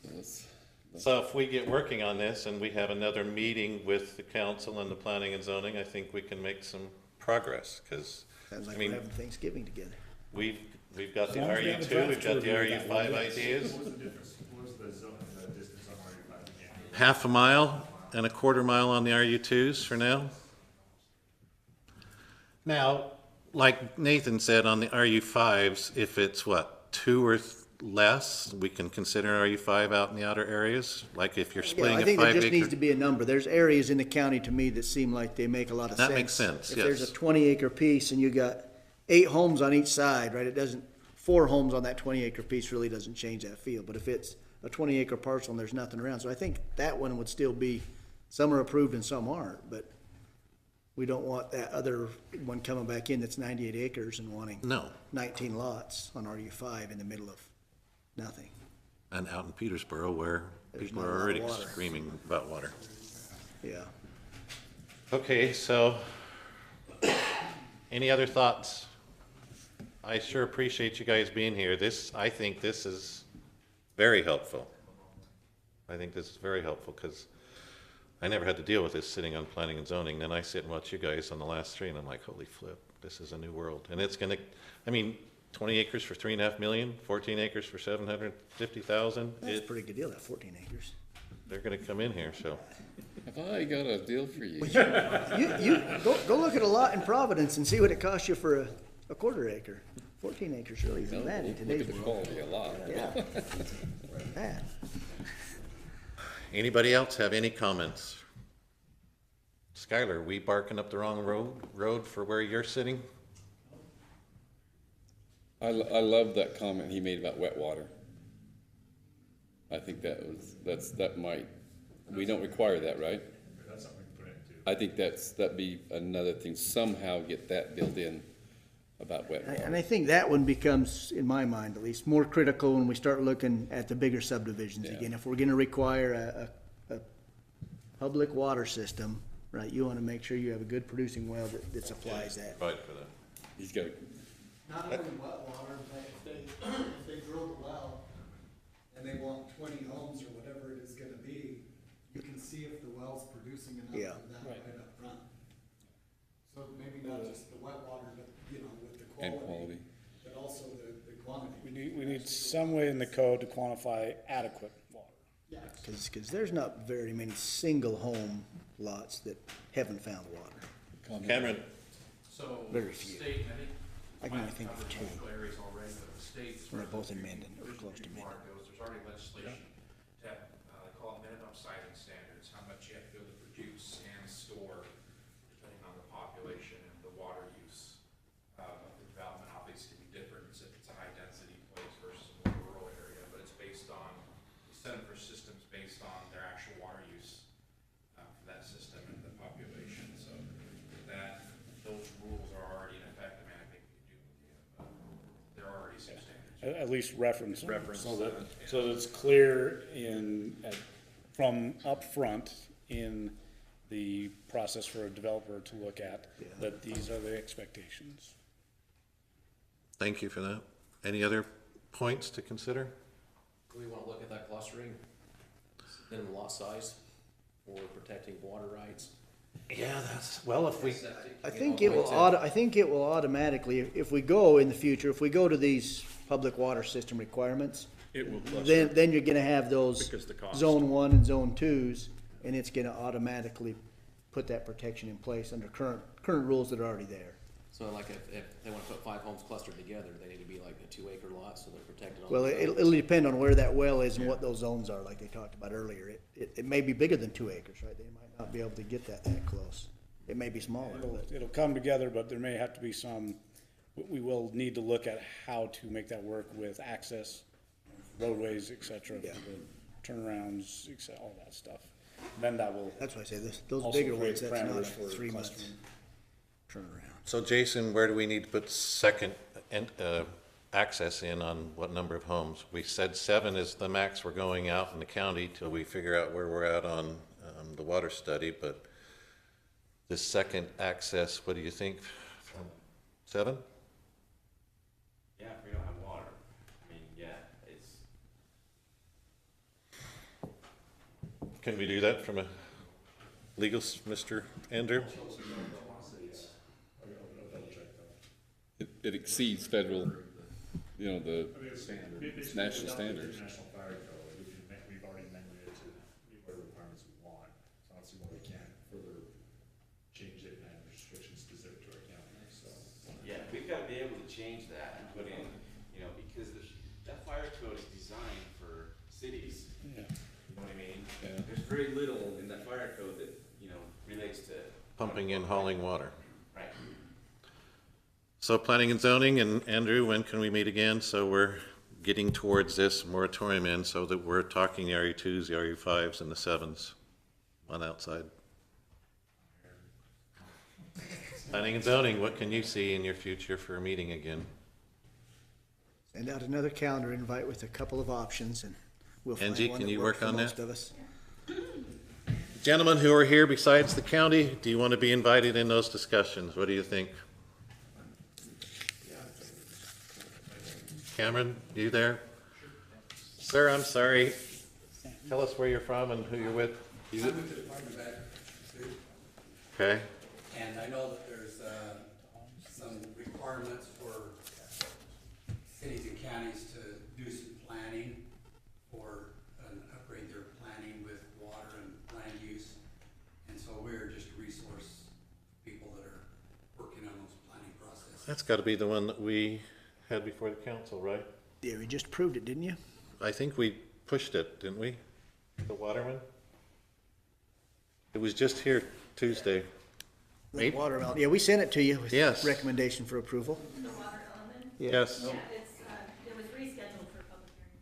That's- So if we get working on this and we have another meeting with the council and the planning and zoning, I think we can make some progress, because, Sounds I like mean, we're having Thanksgiving together. we've got the long as we have a RU2, draft we've got the to review that one, RU5 yes. ideas. What was the difference? What was the zone, the distance on RU5 again? Half a mile and a quarter mile on the RU2s for now. Now, like Nathan said, on the RU5s, if it's 2 or less, we can consider RU5 out in the outer areas, like if you're Yeah, splitting I a think there 5 just needs acre. to be a number. There's areas in the county to me that seem like they make a lot of sense. That makes sense, If there's yes. a 20-acre piece and you got 8 homes on each side, right, 4 homes on that 20-acre piece really doesn't change that field. But if it's a 20-acre parcel and there's nothing around, so I think that one would still be, some are approved and some aren't, but we don't want that other one coming back in that's 98 acres and wanting No, 19 lots on RU5 in the middle of nothing. and out in Petersboro where There's people not a are lot of already water. screaming about water. Yeah. Okay, so, any other thoughts? I sure appreciate you guys being here. I think this is very helpful. I think this is very helpful, because I never had to deal with this sitting on planning and zoning. Then I sit and watch you guys on the last 3, and I'm like, holy flip, this is a new world. And it's gonna, 20 acres for 3.5 million, 14 acres for 750,000. That's a pretty good deal, that 14 acres. They're gonna come in here, so. Have I got a deal for you? Go look at a lot in Providence and see what it costs you for a quarter acre. 14 acres really isn't bad in Look today's at the world. quality a lot. Yeah. Bad. Anybody else have any comments? Skylar, we barking up the wrong road for where you're sitting? I love that comment he made about wet water. I think that might, we don't require that, right? That's something we can put into. I think that'd be another thing, somehow get that built in about wet water. And I think that one becomes, in my mind at least, more critical when we start looking at the bigger subdivisions Yeah. again. If we're gonna require a public water system, right, you wanna make sure you have a good producing well that supplies that. Right for that. He's got, Not only wet water, but if they drill the well and they want 20 homes or whatever it is gonna be, you can see if the well's producing enough Yeah. of that right up front. So maybe not just the wet water, but, you know, with the and quality, quality. but also the quantity. We need some way in the code to quantify adequate water. Yeah. Cause there's not very many single home lots that haven't found water. Cameron? So, Very few. state, I think. I can only think of covered two. multiple areas already, but the state, as And far they're as both in the Mendon, or drinking close to water Mendon. goes, there's already legislation to have, they call it minimum siting standards, how much you have to be able to produce and store, depending on the population and the water use. The development obviously can be different, if it's a high density place versus a more rural area, but it's based on, we set them for systems based on their actual water use for that system and the population, so that, those rules are already in effect. I mean, I think we could do, there are already some standards. At least reference them, Reference so that, that, so that it's clear from up front in the process for a developer to look at, that these are the expectations. Thank you for that. Any other points to consider? Do we wanna look at that clustering, minimum lot size for protecting water rights? Yeah, that's, well, if we, I think it will automatically, if we go in the future, if we go to these public water system requirements, It will cluster. then you're gonna have those Because the cost. zone 1 and zone 2s, and it's gonna automatically put that protection in place under current rules that are already there. So like if they wanna put 5 homes clustered together, they need to be like a 2-acre lot, so they're protected on. Well, the road. it'll depend on where that well is and what those zones are, like they talked about earlier. It may be bigger than 2 acres, right? They might not be able to get that close. It may be smaller, but. It'll come together, but there may have to be some, we will need to look at how to make that work with access, roadways, et cetera, Yeah. for the turnarounds, et cetera, all that stuff. Then that will. That's why I say those also bigger create ones, that's not a parameters for 3-month clustering. turnaround. so Jason, where do we need to put second access in on what number of homes? We said 7 is the max we're going out in the county till we figure out where we're at on the water study, but this second access, what do you think? 7? Yeah, if we don't have water, I mean, yeah, it's. Can we do that from a legal, Mr. Andrew? It exceeds federal, you know, the Basically, national without the standards. International Fire Code, we've already amended it to meet whatever requirements we want, so I don't see why we can't further change it and add restrictions specific to our county, so. Yeah, we've got to be able to change that and put in, you know, because that fire code is designed for cities. Yeah. You know what I mean? Yeah. There's very little in that fire code that, you know, relates to. Pumping and hauling water. Right. So planning and zoning, and Andrew, when can we meet again? So we're getting towards this moratorium in, so that we're talking the RU2s, the RU5s, and the 7s on outside. Planning and zoning, what can you see in your future for a meeting again? Send out another calendar invite with a couple of options, and we'll find Angie, one can that you works work for on that? most of us. Gentlemen who are here besides the county, do you want to be invited in those discussions? What do you think? Cameron, you there? Sir, I'm sorry. Tell us where you're from and who you're with. I'm with the Department of Agriculture, Okay. and I know that there's some requirements for cities and counties to do some planning and upgrade their planning with water and land use. resource for people that are working on those planning processes. That's gotta be the one that we had before the council, right? Yeah, we just approved it, didn't you? I think we pushed it, didn't we? The water one? It was just here Tuesday. The Maybe- water element. Yeah, we sent it to you with Yes. recommendation for approval. The water element? Yes. Yeah, it was rescheduled for public hearing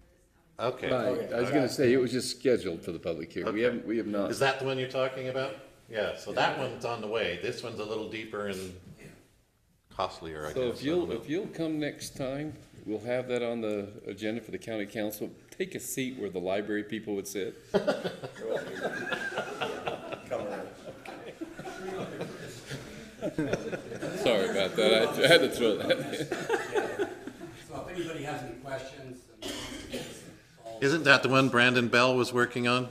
for this Okay. Right, I was gonna say, it was just scheduled for the public hearing. We have not. Is that the one you're talking about? Yeah, so that one's on the way. This one's a little deeper and costlier, I guess. So I don't know. if you'll come next time, we'll have that on the agenda for the county council. Take a seat where the library people would sit. Sorry about that, I had to throw that in. So if anybody has any questions, and wants to get us involved, Isn't that the one Brandon Bell was working on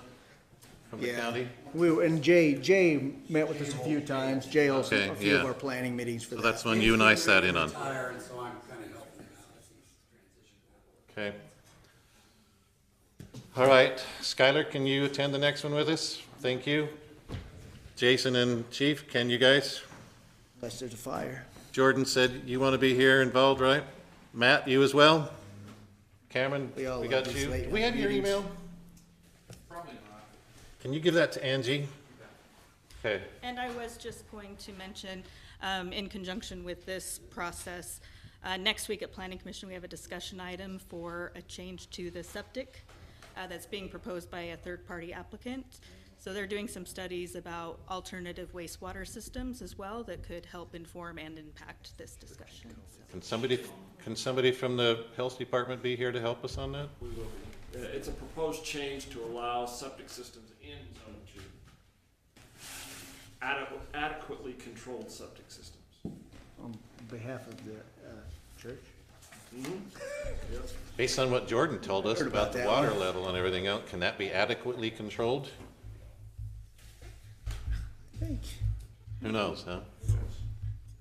from the county? And Jay met with us a few times. Jay also, Okay, a few of yeah. our planning meetings for So that. that's one you and I sat in on. retire, and so I'm kind of helping him out as he's transitioning. Okay. All right, Skylar, can you attend the next one with us? Thank you. Jason and Chief, can you guys? Unless there's a fire. Jordan said you want to be here involved, right? Matt, you as well? Cameron, We all we love got these you. late Do we have your meetings. email? Probably not. Can you give that to Angie? Okay. And I was just going to mention, in conjunction with this process, next week at Planning Commission, we have a discussion item for a change to the septic that's being proposed by a third-party applicant. So they're doing some studies about alternative wastewater systems as well that could help inform and impact this discussion. So- Can somebody from the health department be here to help us on that? We will be. It's a proposed change to allow septic systems in zone 2. Adequately controlled septic systems. On behalf of the, church. Based on what Jordan told us Heard about about the that water one. level and everything else, can that be adequately controlled? I think. Who knows, huh?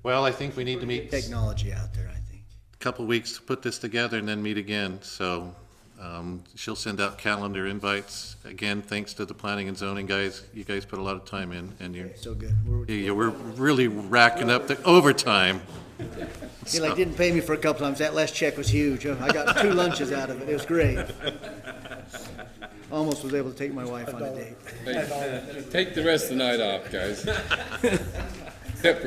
Well, I think we need to meet Technology out there, I think. a couple weeks to put this together and then meet again, so, she'll send out calendar invites. Again, thanks to the planning and zoning guys, you guys put a lot of time in, and So good. we're really racking up the overtime. He like didn't pay me for a couple times. That last check was huge. I got 2 lunches out of it. It was great. Almost was able to take my wife on a date. Hey, take the rest of the night off, guys. Except for